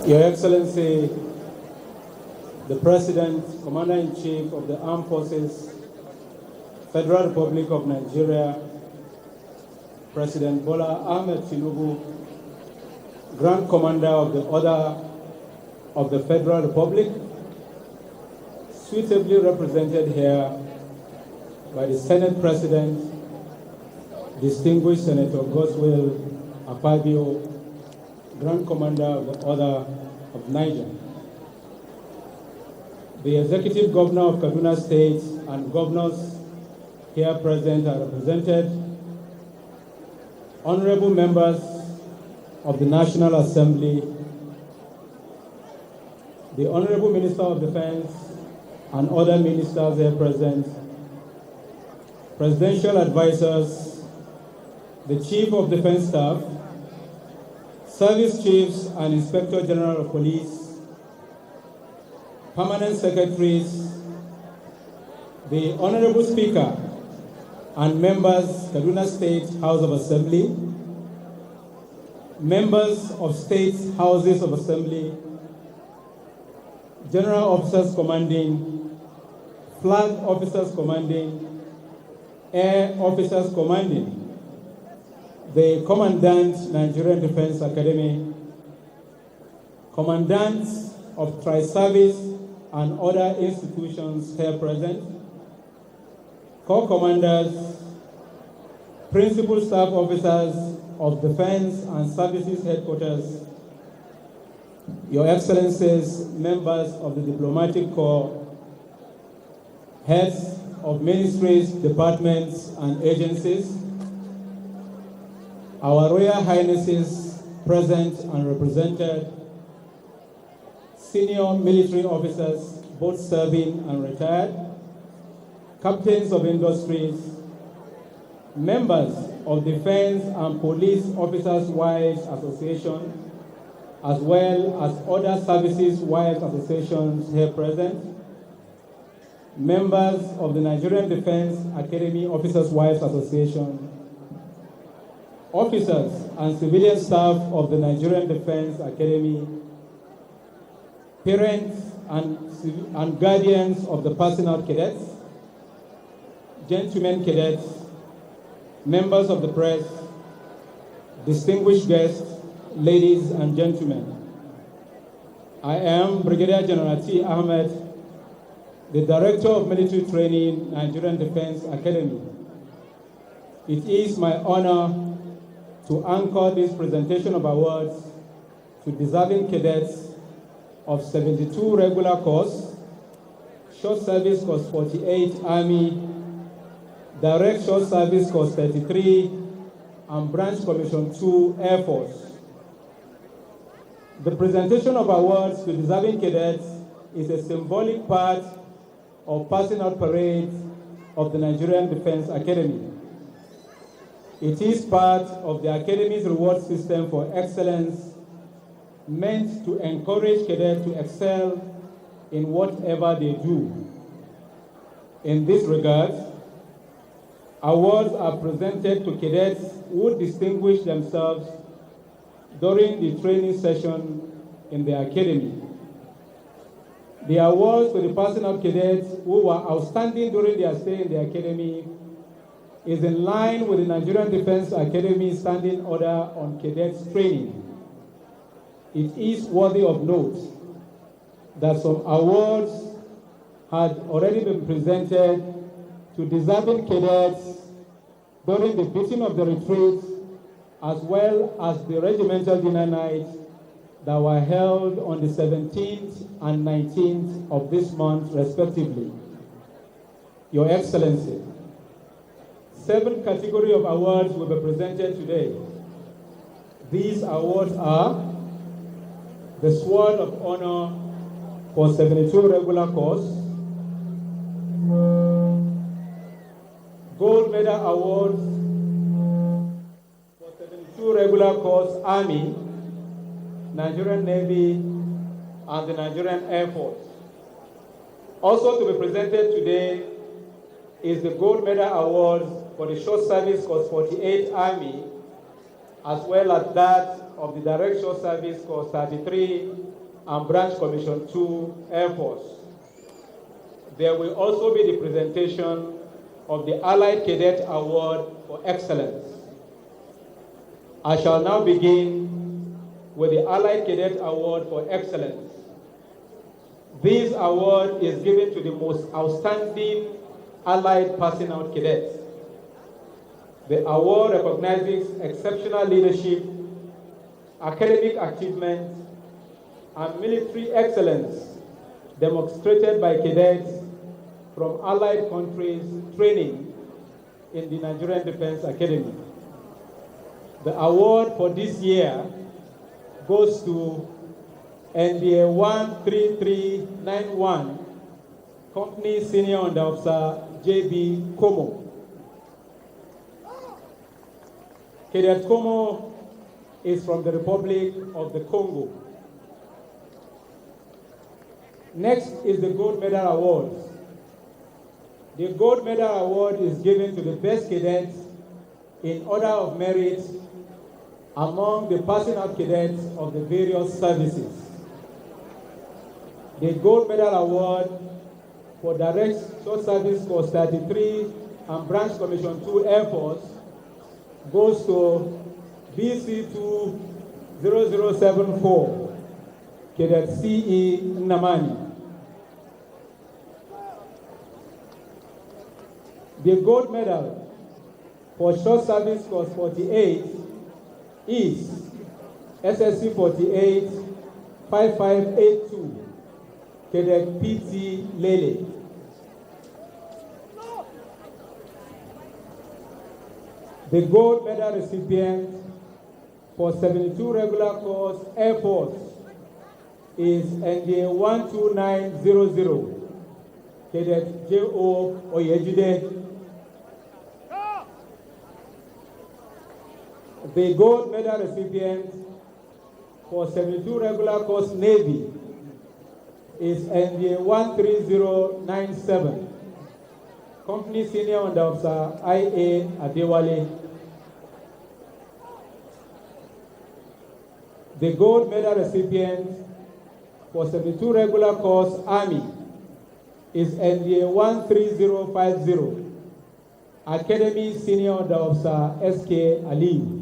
Your Excellency, the President, Commander-in-Chief of the Armed Forces, Federal Republic of Nigeria, President Bola Ahmed Tinubu, Grand Commander of the Order of the Federal Republic, suitably represented here by the Senate President, distinguished Senator Goswell Akpabio, Grand Commander of the Order of Niger, the Executive Governor of Kaduna State, and governors here present are represented, honorable members of the National Assembly, the Honorable Minister of Defense and other ministers here present, presidential advisors, the Chief of Defense Staff, service chiefs and Inspector General of Police, permanent secretaries, the Honorable Speaker and members, Kaduna State House of Assembly, members of state houses of assembly, general officers commanding, flag officers commanding, air officers commanding, the Commandant Nigerian Defense Academy, commandants of tri-service and other institutions here present, corps commanders, principal staff officers of Defense and Services Headquarters, Your Excellencies, members of the Diplomatic Corps, heads of ministries, departments, and agencies, our Royal Highnesses present and represented, senior military officers, both serving and retired, captains of industries, members of Defense and Police Officers' Wives Association, as well as other services wives associations here present, members of the Nigerian Defense Academy Officers' Wives Association, officers and civilian staff of the Nigerian Defense Academy, parents and guardians of the passing out cadets, gentlemen cadets, members of the press, distinguished guests, ladies and gentlemen. I am Brigadier General T. Ahmed, the Director of Military Training, Nigerian Defense Academy. It is my honor to anchor this presentation of awards to deserving cadets of 72 regular course, short service course 48 Army, direct short service course 33, and branch commission 2 Air Force. The presentation of awards to deserving cadets is a symbolic part of passing out parade of the Nigerian Defense Academy. It is part of the Academy's reward system for excellence, meant to encourage cadets to excel in whatever they do. In this regard, awards are presented to cadets who distinguish themselves during the training session in the Academy. The awards to the passing out cadets who were outstanding during their stay in the Academy is in line with the Nigerian Defense Academy Standing Order on Cadets Training. It is worthy of note that some awards had already been presented to deserving cadets during the beating of the retreat, as well as the regimental dinner night that were held on the 17th and 19th of this month, respectively. Your Excellency, 7 categories of awards will be presented today. These awards are the Sword of Honor for 72 regular course, Gold Medal Awards for 72 regular course Army, Nigerian Navy, and the Nigerian Air Force. Also to be presented today is the Gold Medal Awards for the Short Service Course 48 Army, as well as that of the Direct Short Service Course 33 and Branch Commission 2 Air Force. There will also be the presentation of the Allied Cadet Award for Excellence. I shall now begin with the Allied Cadet Award for Excellence. This award is given to the most outstanding Allied passing out cadets. The award recognizes exceptional leadership, academic achievement, and military excellence demonstrated by cadets from allied countries training in the Nigerian Defense Academy. The award for this year goes to NDA 13391, Company Senior Under Officer J.B. Como. Cadet Como is from the Republic of the Congo. Next is the Gold Medal Awards. The Gold Medal Award is given to the best cadets in order of merit among the passing out cadets of the various services. The Gold Medal Award for Direct Short Service Course 33 and Branch Commission 2 Air Force goes to BC20074, Cadet C.E. Nnamani. The Gold Medal for Short Service Course 48 is SSC 48 5582, Cadet P.T. Lele. The Gold Medal recipient for 72 regular course Air Force is NDA 12900, Cadet J.O. Oyejide. The Gold Medal recipient for 72 regular course Navy is NDA 13097, Company Senior Under Officer I.A. Adewale. The Gold Medal recipient for 72 regular course Army is NDA 13050, Academy Senior Under Officer S.K. Ali.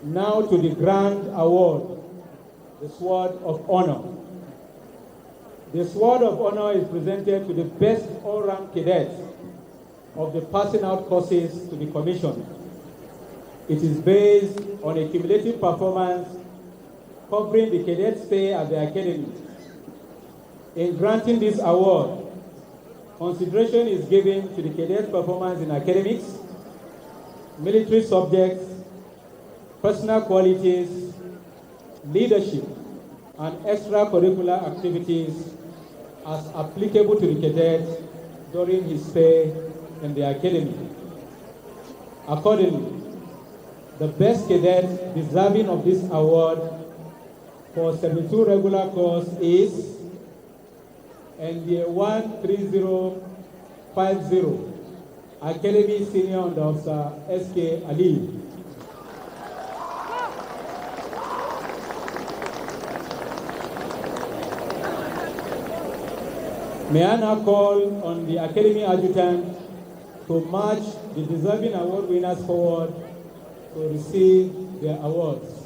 Now to the grand award, the Sword of Honor. The Sword of Honor is presented to the best all-round cadets of the passing out courses to be commissioned. It is based on a cumulative performance covering the cadet stay at the academy. In granting this award, consideration is given to the cadet's performance in academics, military subjects, personal qualities, leadership, and extracurricular activities as applicable to the cadet during his stay in the academy. Accordingly, the best cadet deserving of this award for 72 regular course is NDA 13050, Academy Senior Under Officer S.K. Ali. May I now call on the Academy Adjutant to march the deserving award winners forward to receive their awards.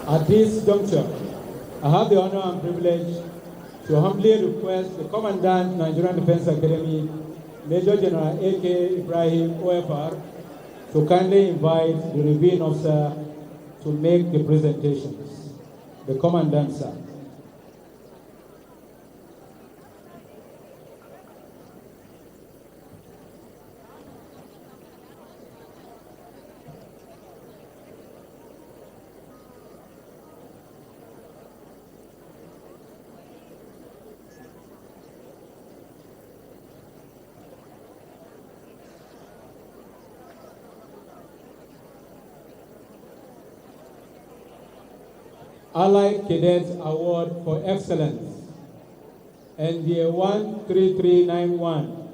At this juncture, I have the honor and privilege to humbly request the Commandant, Nigerian Defense Academy, Major General A.K. Ibrahim OFR, to kindly invite the reviewing officer to make the presentations. The Commandant, sir. Allied Cadet Award for Excellence, NDA 13391,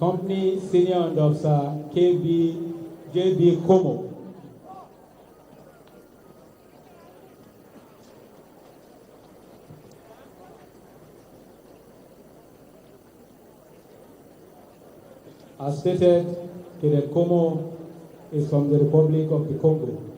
Company Senior Officer JB Como. As stated, Cadet Como is from the Republic of the Congo.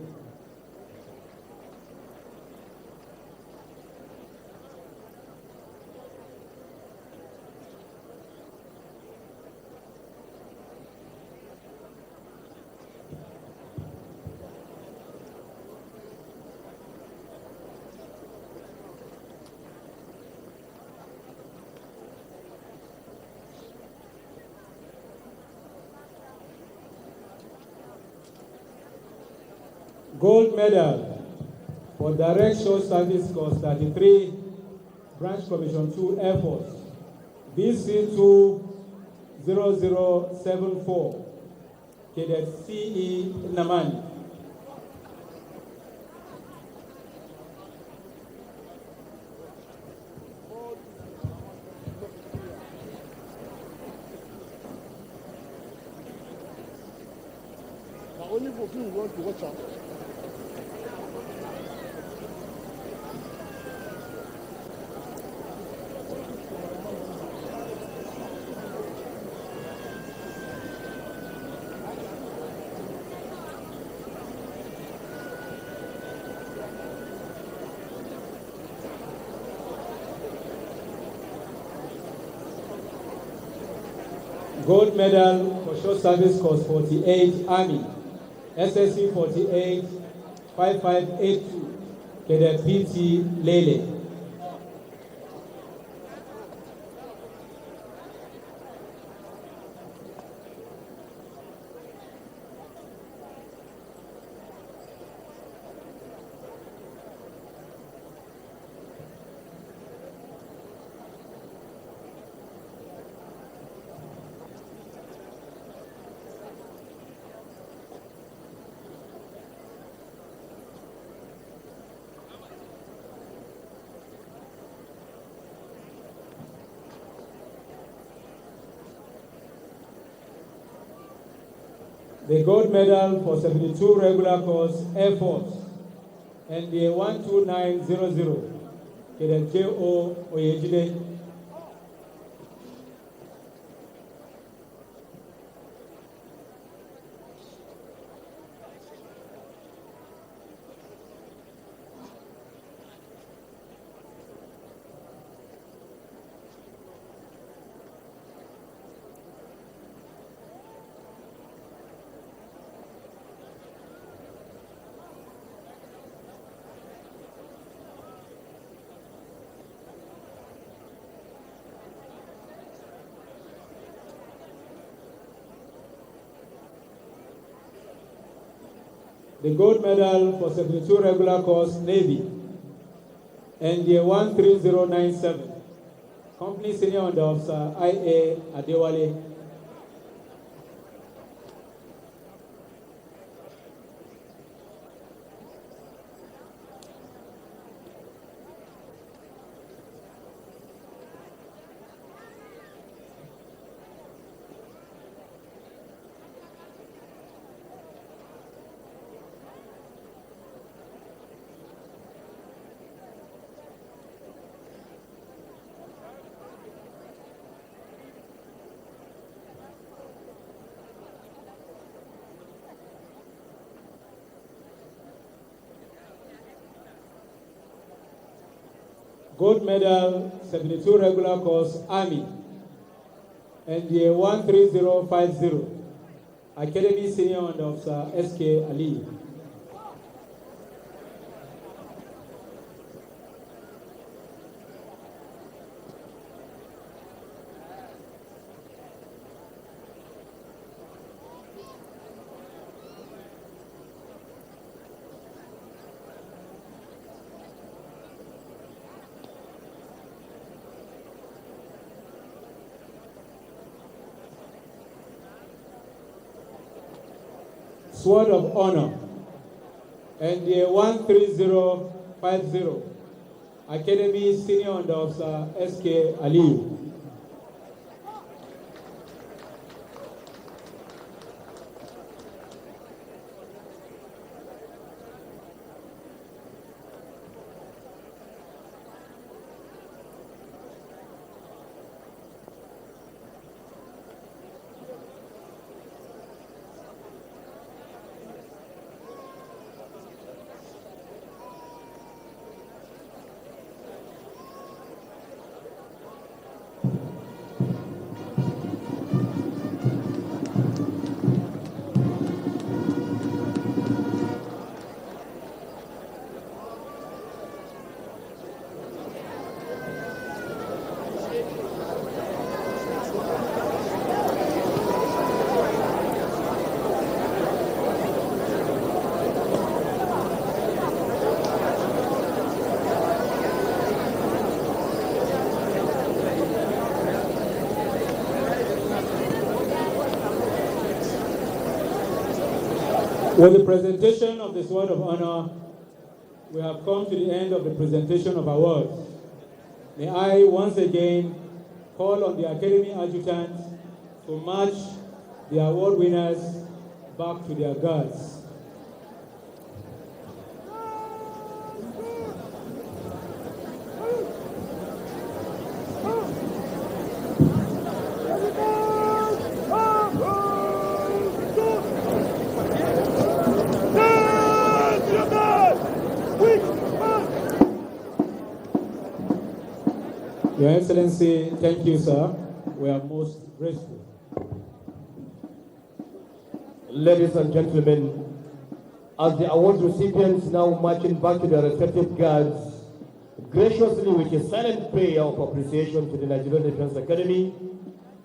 Gold medal for Direct Show Service Course 33, Branch Commission 2 Air Force, BC20074, Cadet CE Namani.
Only for people who want to watch out.
Gold medal for Short Service Course 48, Army, SSC 48, 5582, Cadet PT Lele. The gold medal for 72 regular course Air Force, NDA 12900, Cadet J.O. Oyejide. The gold medal for 72 regular course Navy, NDA 13097, Company Senior Under Officer IA Adewale. Gold medal, 72 regular course, Army, NDA 13050, Academy Senior Under Officer SK Ali. Sword of Honor, NDA 13050, 50. Academy Senior Under Officer S.K. Ali. With the presentation of the Sword of Honor, we have come to the end of the presentation of awards. May I once again call on the Academy Adjutant to march the award winners back to their guards. Your Excellency, thank you, sir. We are most grateful.
Ladies and gentlemen, as the award recipients now marching back to their respective guards, graciously with a silent prayer of appreciation to the Nigerian Defense Academy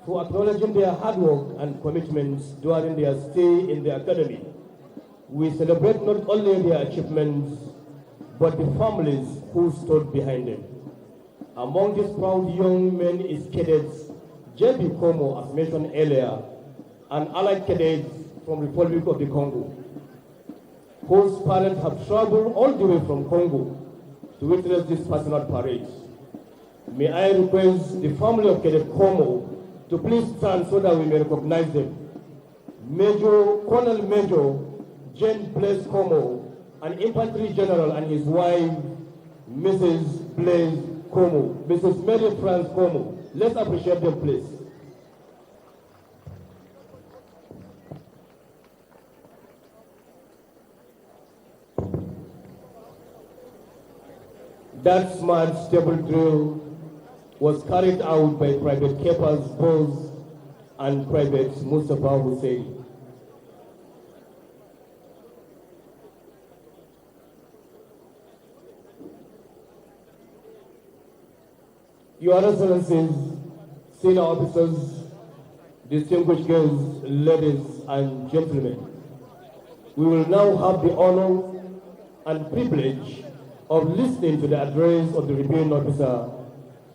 for acknowledging their hard work and commitments during their stay in the academy, we celebrate not only their achievements, but the families who stood behind them. Among these proud young men is cadets J.B. Como, as mentioned earlier, and allied cadets from Republic of the Congo, whose parents have traveled all the way from Congo to witness this personal parade. May I request the family of Cadet Como to please stand so that we may recognize them. Colonel Major Jane Blaise Como, an infantry general, and his wife, Mrs. Blaise Como, Mrs. Mary France Como. Let's appreciate them, please. That smart stable drill was carried out by Private Kepas Bose and Private Mustafa Hussein. Your Excellencies, senior officers, distinguished guests, ladies and gentlemen, we will now have the honor and privilege of listening to the address of the reviewing officer,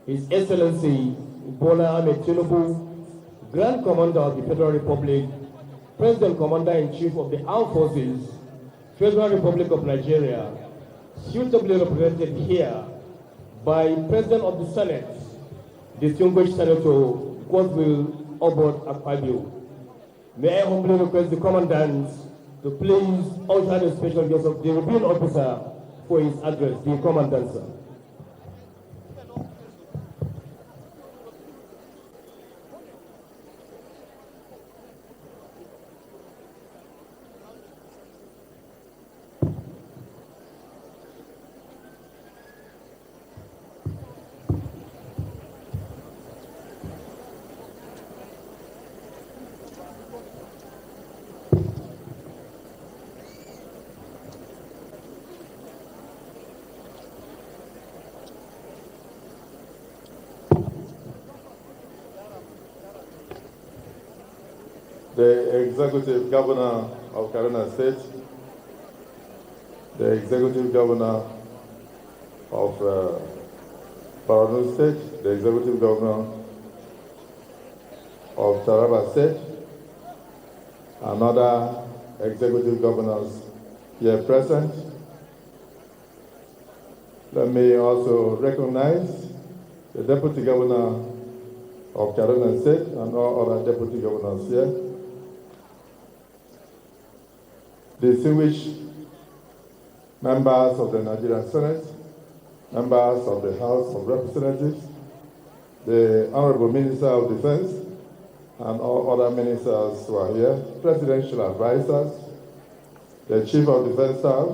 His Excellency Bola Ahmed Tinubu, Grand Commander of the Federal Republic, President Commander-in-Chief of the Armed Forces, Federal Republic of Nigeria, suitably represented here by President of the Senate, distinguished Senator Godwill Obot Akpabio. May I humbly request the Commandant to please usher the special guest of the reviewing officer for his address. The Commandant, sir.
The Executive Governor of Kaduna State, the Executive Governor of Borno State, the Executive Governor of Taraba State, and other Executive Governors here present, Let me also recognize the Deputy Governor of Cadet State and all other Deputy Governors here. Distinguished members of the Nigerian Senate, members of the House of Representatives, the Honorable Minister of Defense, and all other ministers who are here, presidential advisors, the Chief of Defense Staff,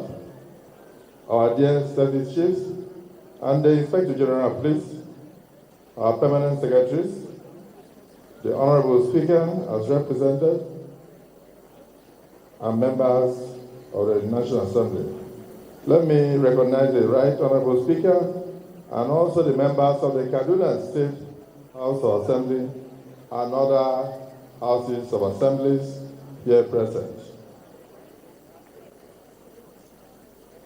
our dear service chiefs, and the Inspector General of Police, our permanent secretaries, the Honorable Speaker as represented, and members of the National Assembly. Let me recognize the Right Honorable Speaker and also the members of the Kaduna State House of Assembly and other houses of assemblies here present.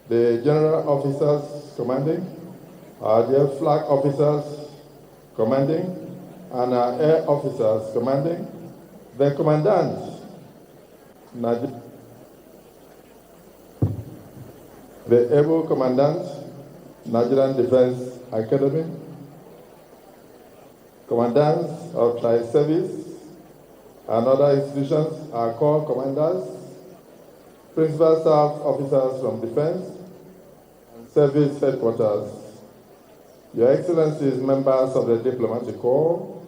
The General Officers Commanding, our dear Flag Officers Commanding, and our Air Officers Commanding, the Commandant, the Able Commandant, Nigerian Defense Academy, Commandants of Tri-Service and other institutions, our Corps Commanders, Principal Staff Officers from Defense, and Service Headquarters, Your Excellencies, members of the Diplomatic Corps,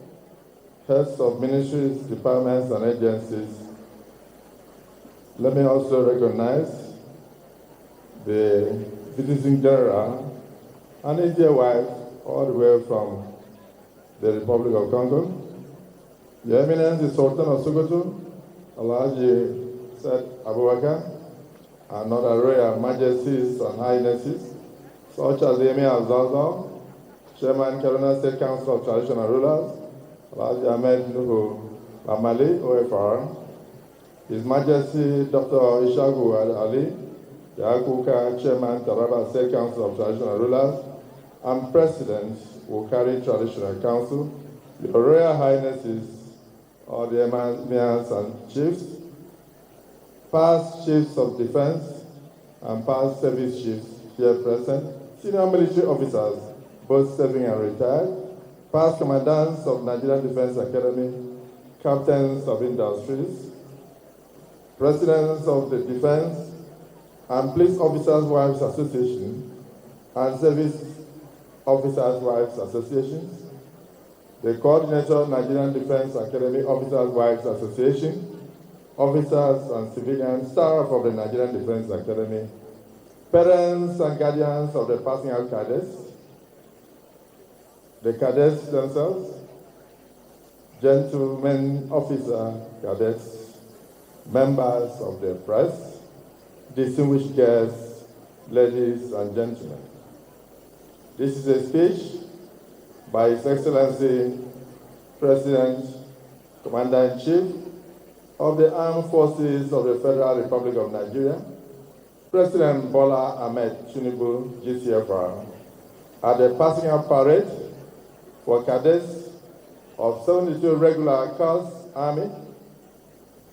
heads of ministries, departments, and agencies. Let me also recognize the Citizen General and his dear wife, all the way from the Republic of Congo. Your Eminence, the Sultan of Sokoto, Alhaji said Abuja, and other royal majesties and highnesses, such as the Emir of Zaza, Chairman, Kaduna State Council of Traditional Rulers, Alhaji Ahmed Nuhu Amali, OFR, His Majesty Dr. Ishaku Ali, Yakuka, Chairman, Taraba State Council of Traditional Rulers, and President, Wukari Traditional Council, Your Royal Highnesses, all the emirs and chiefs, past chiefs of defense, and past service chiefs here present, senior military officers, both serving and retired, past commandants of Nigerian Defense Academy, captains of industries, presidents of the Defense and Police Officers' Wives Association, and Service Officers' Wives Associations, the coordinator of Nigerian Defense Academy Officers' Wives Association, officers and civilian staff of the Nigerian Defense Academy, parents and guardians of the passing out cadets, the cadets themselves, gentlemen officer cadets, members of the press, distinguished guests, ladies and gentlemen. This is a speech by His Excellency President, Commander-in-Chief of the Armed Forces of the Federal Republic of Nigeria, President Bola Ahmed Tinubu, GCFR, at the passing out parade for cadets of 72 regular corps, Army,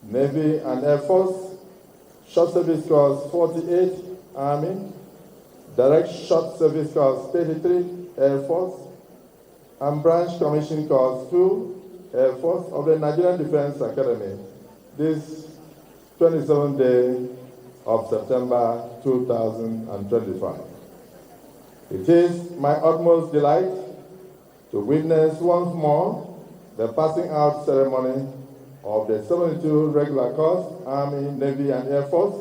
Navy, and Air Force, Short Service Corps 48, Army, Direct Short Service Corps 33, Air Force, and Branch Commission Corps 2, Air Force of the Nigerian Defense Academy, this 27th day of September 2025. It is my utmost delight to witness once more the passing out ceremony of the 72 regular corps, Army, Navy, and Air Force,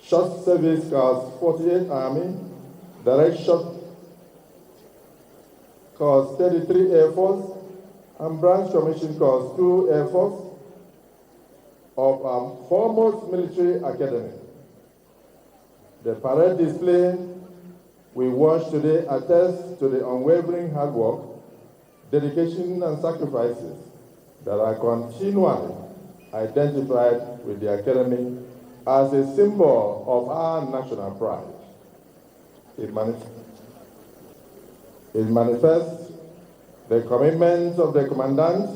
Short Service Corps 48 Army, Direct Short Corps 33 Air Force, and Branch Commission Corps 2 Air Force of our foremost military academy. The parade display we watch today attests to the unwavering hard work, dedication, and sacrifices that are continually identified with the Academy as a symbol of our national pride. It manifests the commitment of the commandants,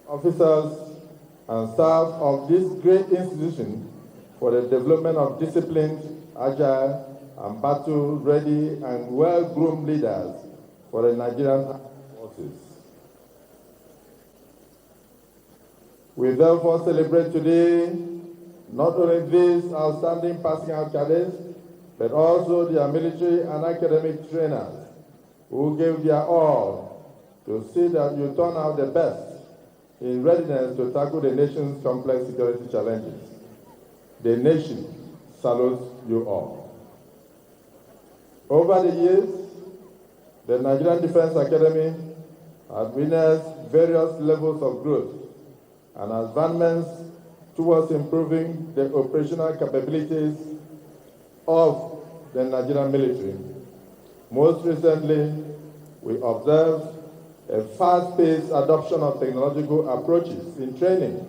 officers, and staff of this great institution for the development of disciplined, agile, and battle-ready and well-groomed leaders for the Nigerian Armed Forces. We therefore celebrate today not only these outstanding passing out cadets, but also their military and academic trainers who gave their all to see that you turn out the best in readiness to tackle the nation's complex security challenges. The nation salutes you all. Over the years, the Nigerian Defense Academy has witnessed various levels of growth and advancements towards improving the operational capabilities of the Nigerian military. Most recently, we observed a fast-paced adoption of technological approaches in training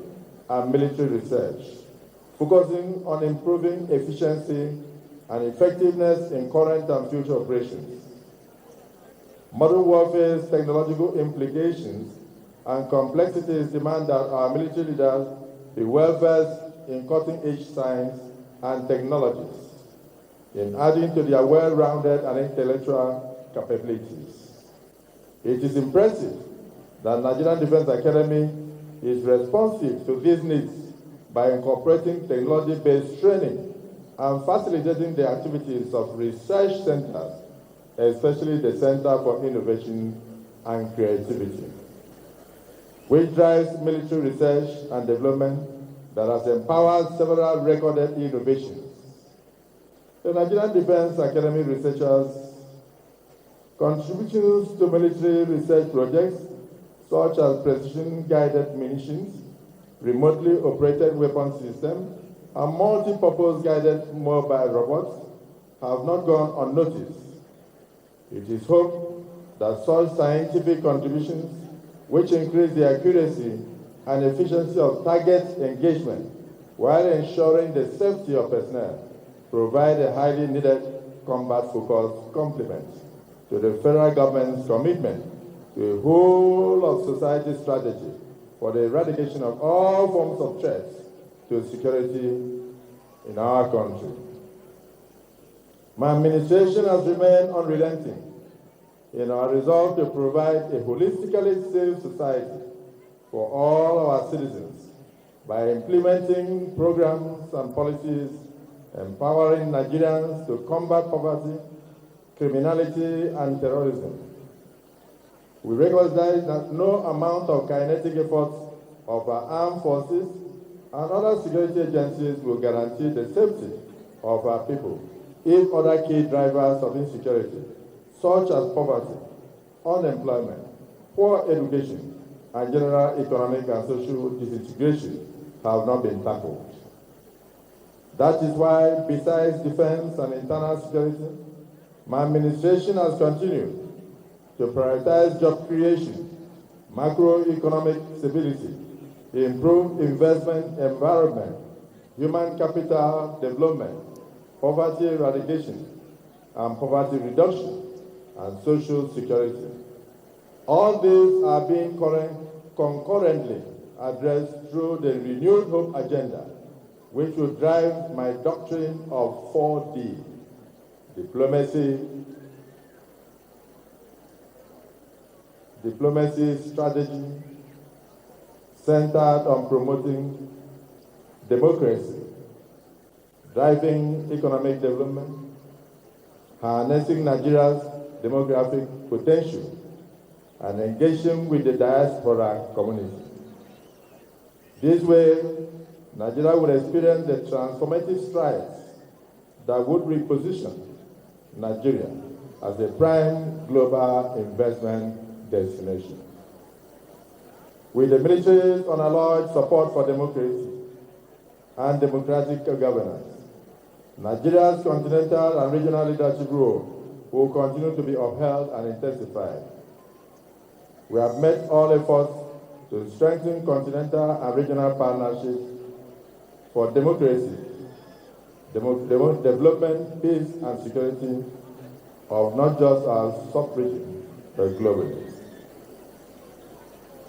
and military research, focusing on improving efficiency and effectiveness in current and future operations. Modern warfare's technological implications and complexities demand that our military leaders be well-versed in cutting-edge science and technologies, in adding to their well-rounded and intellectual capabilities. It is impressive that Nigerian Defense Academy is responsive to these needs by incorporating technology-based training and facilitating the activities of research centers, especially the Center for Innovation and Creativity, which drives military research and development that has empowered several recorded innovations. The Nigerian Defense Academy researchers' contributions to military research projects such as precision-guided munitions, remotely operated weapon systems, and multi-purpose guided mobile robots have not gone unnoticed. It is hoped that such scientific contributions, which increase the accuracy and efficiency of target engagement while ensuring the safety of personnel, provide a highly needed combat-focused complement to the federal government's commitment to a whole-of-society strategy for the eradication of all forms of threats to security in our country. My administration has remained unrelenting in our resolve to provide a holistically safe society for all our citizens by implementing programs and policies empowering Nigerians to combat poverty, criminality, and terrorism. We recognize that no amount of kinetic efforts of our armed forces and other security agencies will guarantee the safety of our people if other key drivers of insecurity, such as poverty, unemployment, poor education, and general economic and social disintegration, have not been tackled. That is why, besides defense and internal security, my administration has continued to prioritize job creation, macroeconomic stability, improved investment environment, human capital development, poverty eradication, and poverty reduction, and social security. All these are being concurrently addressed through the Renewed Hope agenda, which will drive my doctrine of 4D: diplomacy, strategy, centered on promoting democracy, driving economic development, harnessing Nigeria's demographic potential, and engaging with the diaspora community. This way, Nigeria will experience the transformative strides that would reposition Nigeria as a prime global investment destination. With the military's unalloyed support for democracy and democratic governance, Nigeria's continental and regional leadership role will continue to be upheld and intensified. We have made all efforts to strengthen continental and regional partnerships for democracy, development, peace, and security of not just our sub-region, but globally.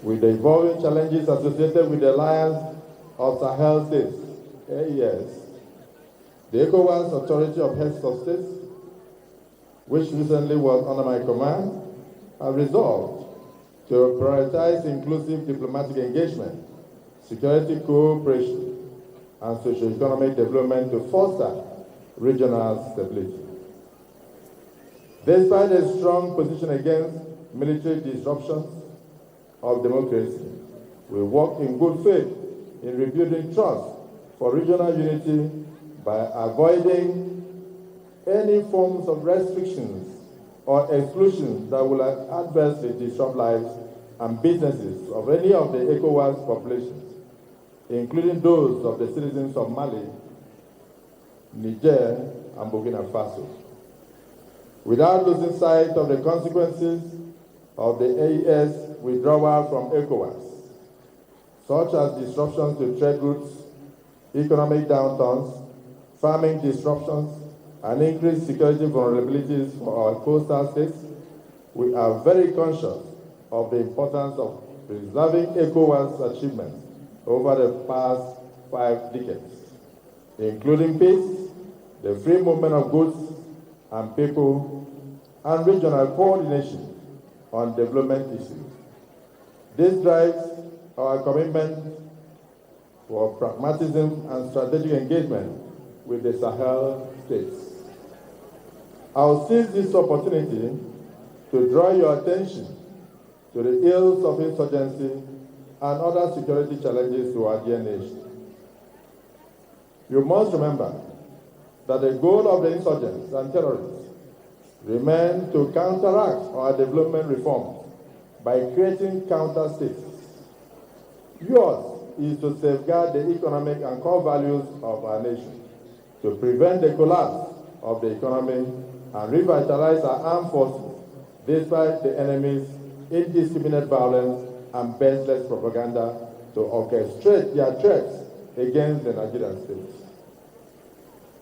With the evolving challenges associated with the Alliance of Sahel States, AES, the ECOWAS Authority of Heads of States, which recently was under my command, have resolved to prioritize inclusive diplomatic engagement, security cooperation, and socio-economic development to foster regional stability. Despite a strong position against military disruptions of democracy, we work in good faith in rebuilding trust for regional unity by avoiding any forms of restrictions or exclusions that will adversely disrupt lives and businesses of any of the ECOWAS populations, including those of the citizens of Mali, Niger, and Burkina Faso, without losing sight of the consequences of the AES withdrawal from ECOWAS, such as disruptions to trade routes, economic downturns, farming disruptions, and increased security vulnerabilities for our coastal states. We are very conscious of the importance of preserving ECOWAS achievements over the past 5 decades, including peace, the free movement of goods and people, and regional coordination on development issues. This drives our commitment for pragmatism and strategic engagement with the Sahel states. I'll seize this opportunity to draw your attention to the ills of insurgency and other security challenges to our dear nation. You must remember that the goal of the insurgents and terrorists remain to counteract our development reforms by creating counter-states. Yours is to safeguard the economic and core values of our nation, to prevent the collapse of the economy and revitalize our armed forces despite the enemy's indiscriminate violence and baseless propaganda to orchestrate their threats against the Nigerian state.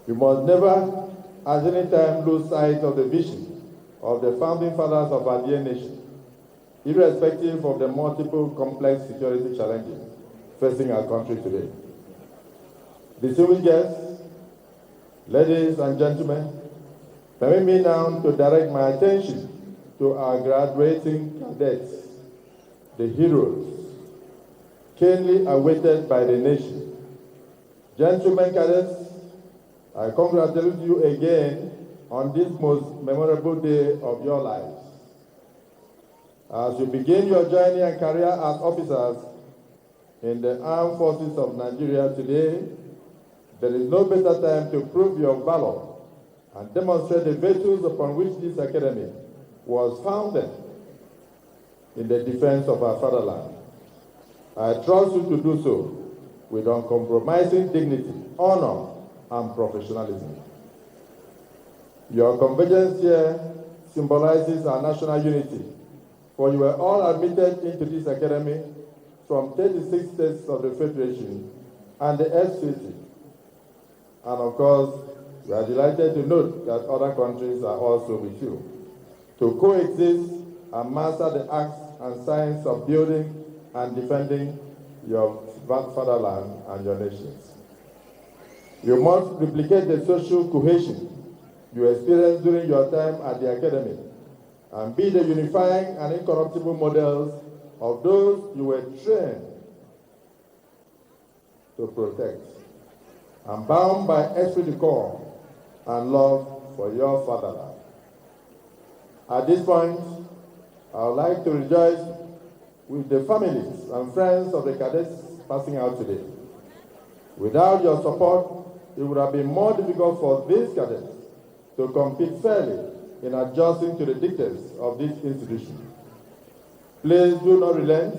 You must never, at any time, lose sight of the vision of the founding fathers of our dear nation, irrespective of the multiple complex security challenges facing our country today. Distinguished guests, ladies and gentlemen, permit me now to direct my attention to our graduating cadets, the heroes, keenly awaited by the nation. Gentlemen cadets, I congratulate you again on this most memorable day of your lives. As you begin your journey and career as officers in the armed forces of Nigeria today, there is no better time to prove your valor and demonstrate the virtues upon which this academy was founded in the defense of our fatherland. I trust you to do so with uncompromising dignity, honor, and professionalism. Your convergence here symbolizes our national unity, for you were all admitted into this academy from 36 states of the Federation and the FCT. And of course, we are delighted to note that other countries are also with you to coexist and master the acts and science of building and defending your fatherland and your nations. You must replicate the social cohesion you experienced during your time at the academy and be the unifying and incorruptible models of those you were trained to protect, and bound by esprit de corps and love for your fatherland. At this point, I would like to rejoice with the families and friends of the cadets passing out today. Without your support, it would have been more difficult for these cadets to compete fairly in adjusting to the dictates of this institution. Please do not relent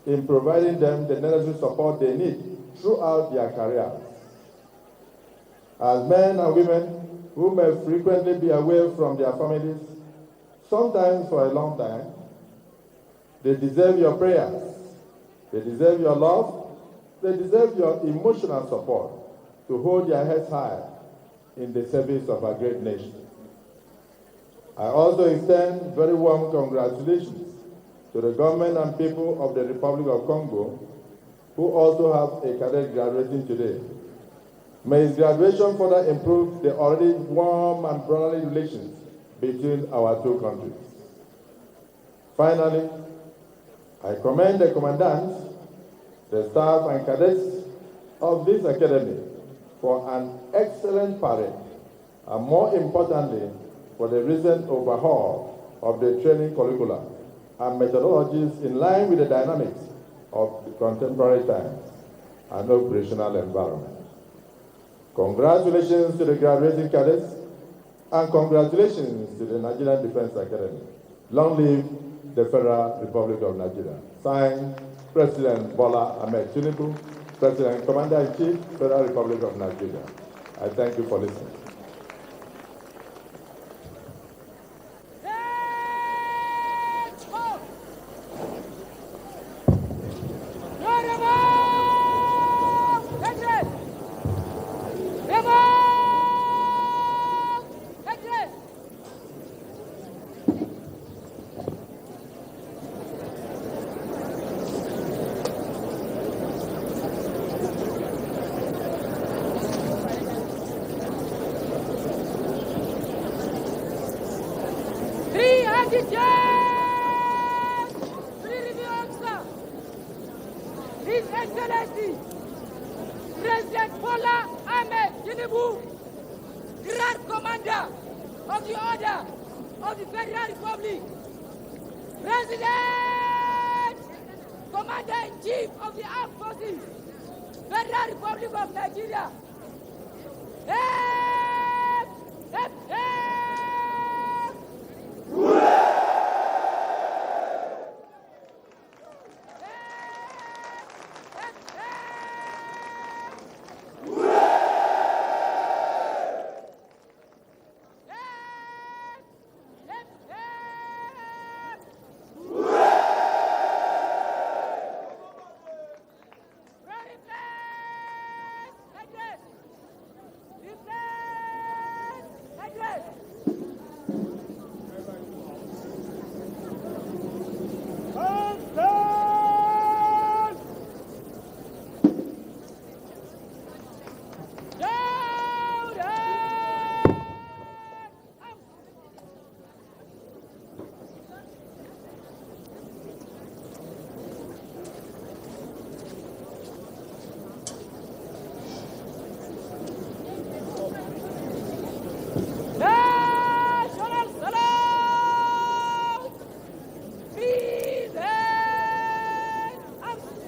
in providing them the necessary support they need throughout their careers. As men and women who may frequently be away from their families, sometimes for a long time, they deserve your prayers, they deserve your love, they deserve your emotional support to hold their heads high in the service of our great nation. I also extend very warm congratulations to the government and people of the Republic of Congo, who also have a cadet graduating today. May his graduation further improve the already warm and brotherly relations between our two countries. Finally, I commend the commandants, the staff and cadets of this academy for an excellent parade, and more importantly, for the recent overhaul of the training curricula and methodologies in line with the dynamics of the contemporary times and operational environment. Congratulations to the graduating cadets, and congratulations to the Nigerian Defense Academy. Long live the Federal Republic of Nigeria. Signed, President Bola Ahmed Tinubu, President Commander-in-Chief, Federal Republic of Nigeria. I thank you for listening.
His Excellency, President Bola Ahmed Tinubu, Grand Commander of the Order of the Federal Republic, President, Commander-in-Chief of the Armed Forces, Federal Republic of Nigeria. Hep, hep, hep.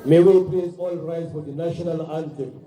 May we please all rise for the national anthem.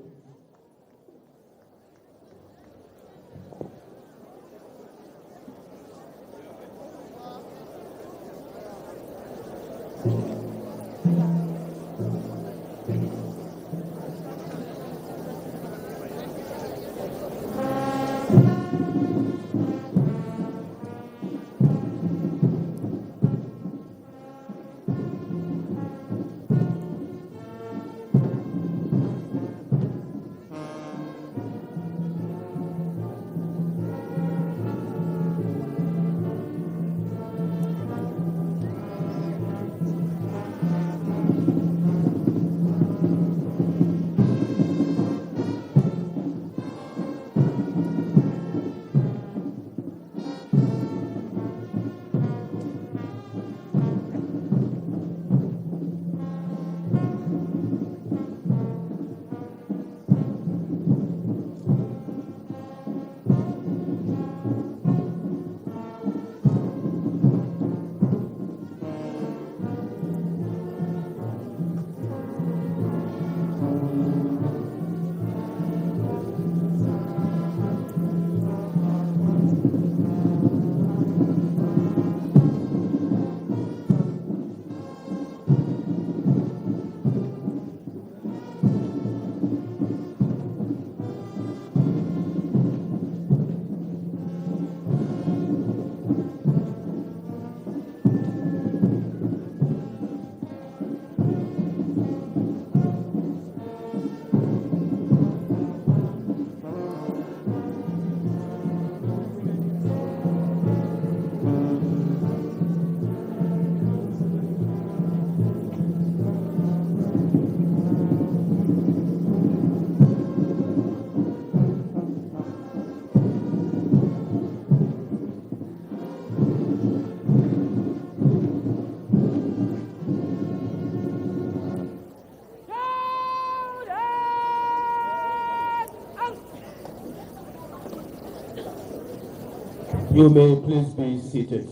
You may please be seated.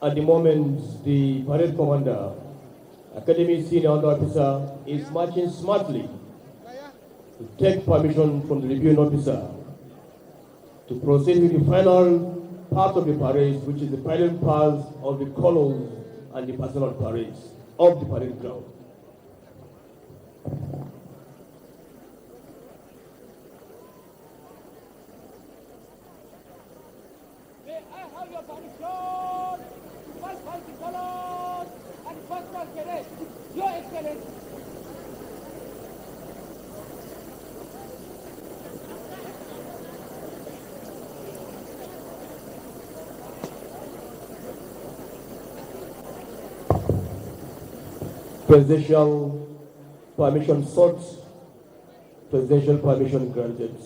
At the moment, the parade commander, Academy Senior Under Officer, is marching smartly to take permission from the reviewing officer to proceed with the final part of the parade, which is the final part of the colors and the personal parades of the parade ground.
May I have your permission to pass by the colors and personal cadet, Your Excellency.
Presidential permission sought, presidential permission granted.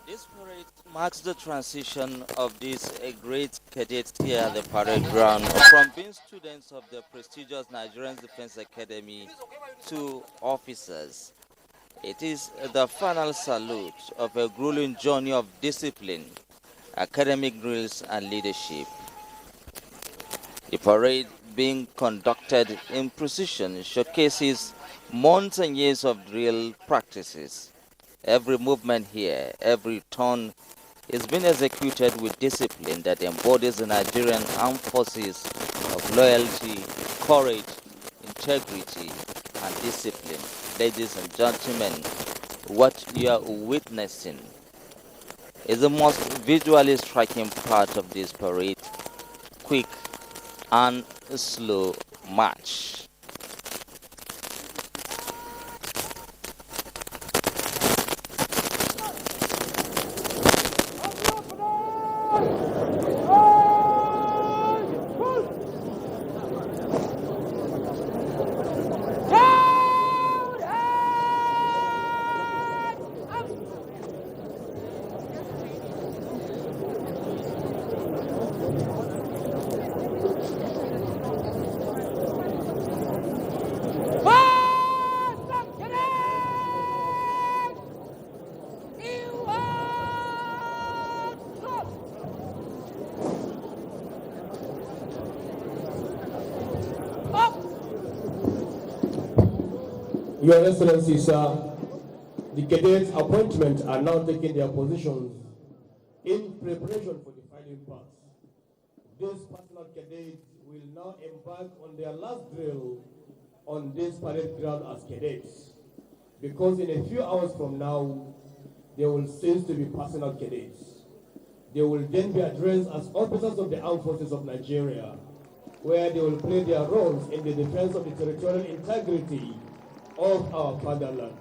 This parade marks the transition of these great cadets here at the parade ground from being students of the prestigious Nigerian Defense Academy to officers. It is the final salute of a grueling journey of discipline, academic drills, and leadership. The parade being conducted in precision showcases months and years of drill practices. Every movement here, every turn is being executed with discipline that embodies the Nigerian armed forces of loyalty, courage, integrity, and discipline. Ladies and gentlemen, what you are witnessing is the most visually striking part of this parade: quick and slow march.
Your Excellency, sir, the cadets' appointments are now taking their positions in preparation for the filing pass. These personal cadets will now embark on their last drill on this parade ground as cadets, because in a few hours from now, they will cease to be personal cadets. They will then be addressed as officers of the armed forces of Nigeria, where they will play their roles in the defense of the territorial integrity of our fatherland.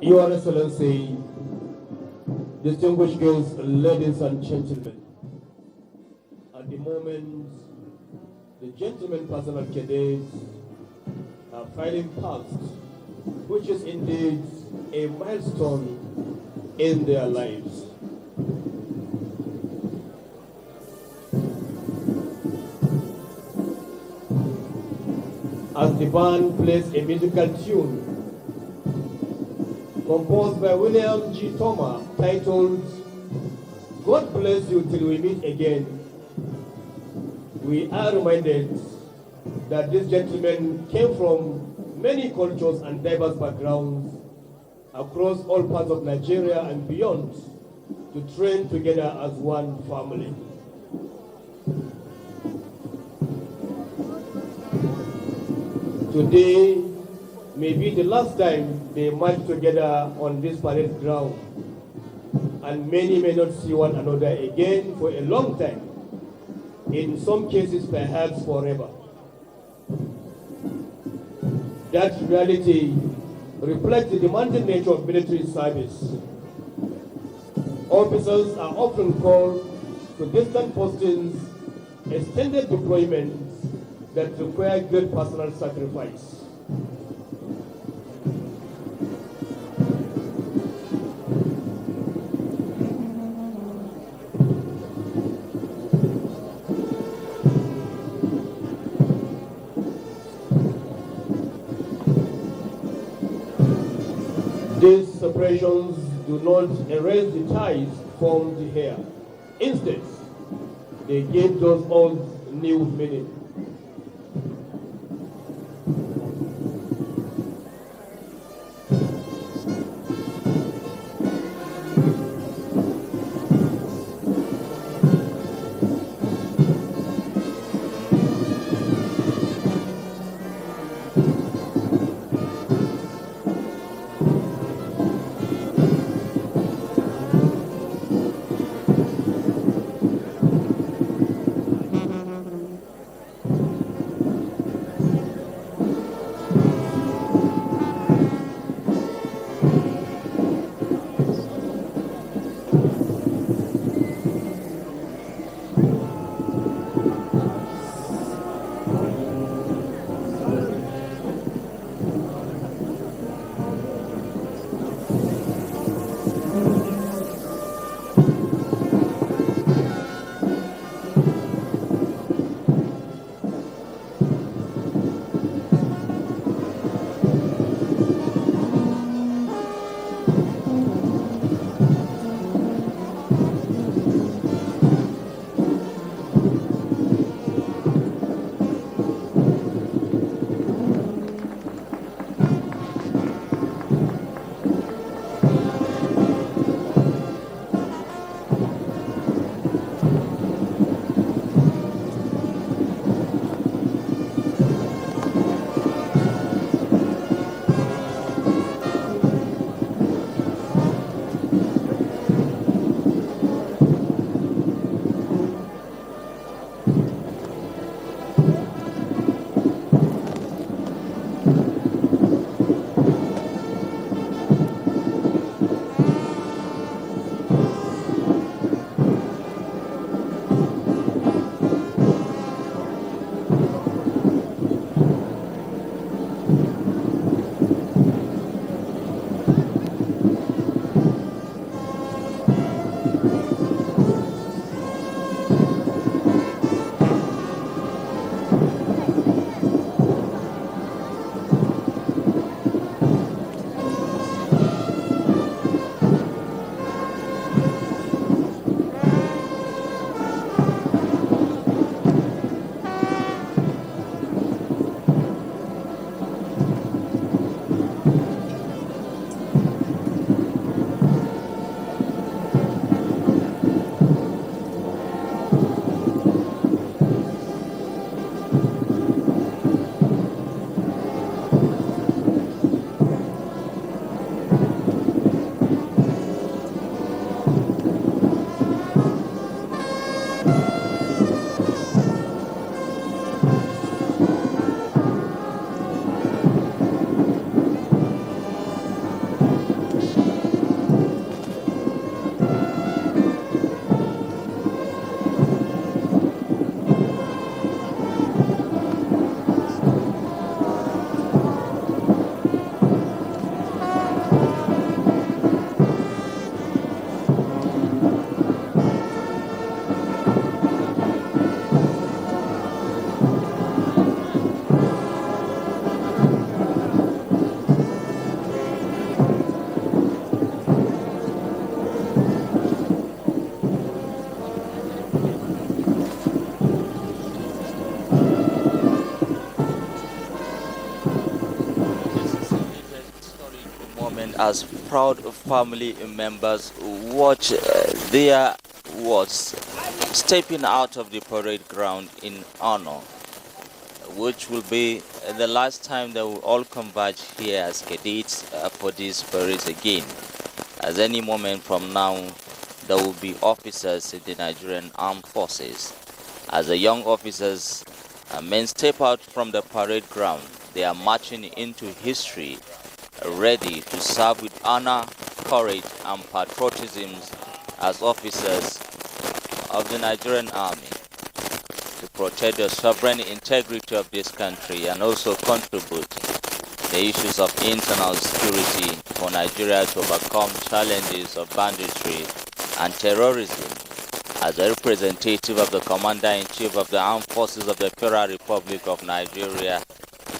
Your Excellency, distinguished guests, ladies and gentlemen, at the moment, the gentlemen personal cadets are filing past, which is indeed a milestone in their lives. As the band plays a musical tune composed by William G. Thomas titled God Bless You Till We Meet Again, we are reminded that these gentlemen came from many cultures and diverse backgrounds across all parts of Nigeria and beyond to train together as one family. Today may be the last time they march together on this parade ground, and many may not see one another again for a long time, in some cases perhaps forever. That reality reflects the demanding nature of military service. Officers are often called to distant postings, extended deployments that require great personal sacrifice. These separations do not erase the ties formed here. Instead, they give those old new meaning.
as proud family members watch their wards stepping out of the parade ground in honor, which will be the last time they will all converge here as cadets for this parade again. As any moment from now, there will be officers in the Nigerian Armed Forces. As the young officers men step out from the parade ground, they are marching into history, ready to serve with honor, courage, and patriotism as officers of the Nigerian Army to protect the sovereign integrity of this country and also contribute the issues of internal security for Nigeria to overcome challenges of banditry and terrorism. As a representative of the Commander-in-Chief of the Armed Forces of the Federal Republic of Nigeria,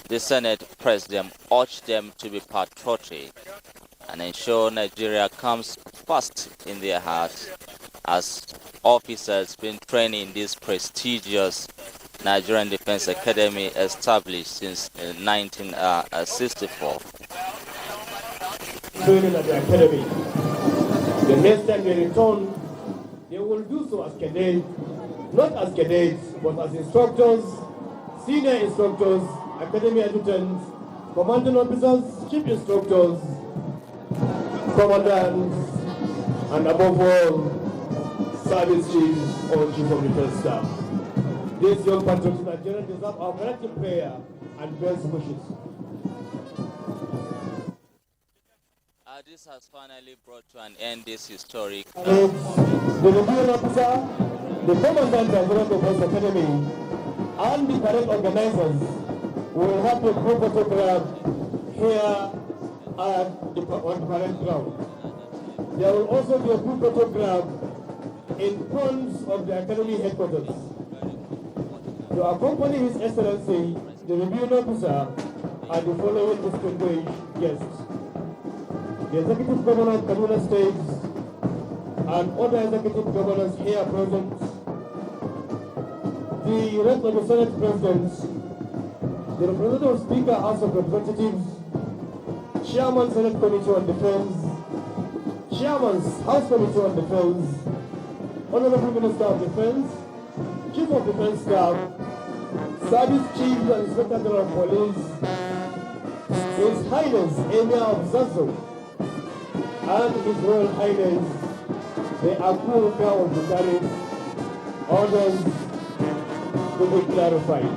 the Senate President urged them to be patriotic and ensure Nigeria comes first in their hearts as officers been trained in this prestigious Nigerian Defense Academy established since 1964.
Training at the academy. The next time they return, they will do so as cadets, not as cadets, but as instructors, senior instructors, academy adjutants, commanding officers, chief instructors, commandants, and above all, service chiefs or chief of defense staff. These young patriots Nigerians deserve our collective prayer and best wishes.
This has finally brought to an end this historic.
The reviewing officer, the commandant of the Defense Academy, and the parade organizers will have a group photograph here on the parade ground. There will also be a group photograph in front of the Academy headquarters. To accompany His Excellency, the reviewing officer, and the following distinguished guests: the Executive Governor of Kaduna State and other Executive Governors here present, the rest of the Senate Presidents, the Representative Speaker, House of Representatives, Chairman Senate Committee on Defense, Chairman's House Committee on Defense, Honorable Minister of Defense, Chief of Defense Staff, Service Chief and Inspector General of Police, His Highness Emir of Zazzau, and His Royal Highness, the Abuja of the Cadet, orders to be clarified.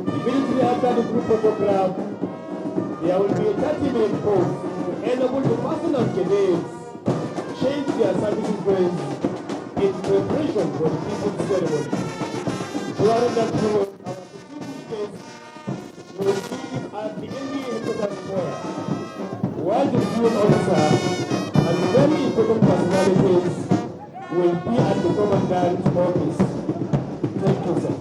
Immediately after the group photograph, there will be a 30-minute pause to enable the personal cadets change their service dress in preparation for the people's ceremony. During that period, our distinguished guests will be at the NDA headquarters square, while the reviewing officer and very important personalities will be at the commandant's office. Thank you, sir.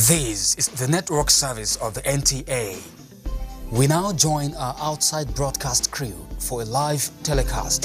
This is the network service of the NTA. We now join our outside broadcast crew for a live telecast.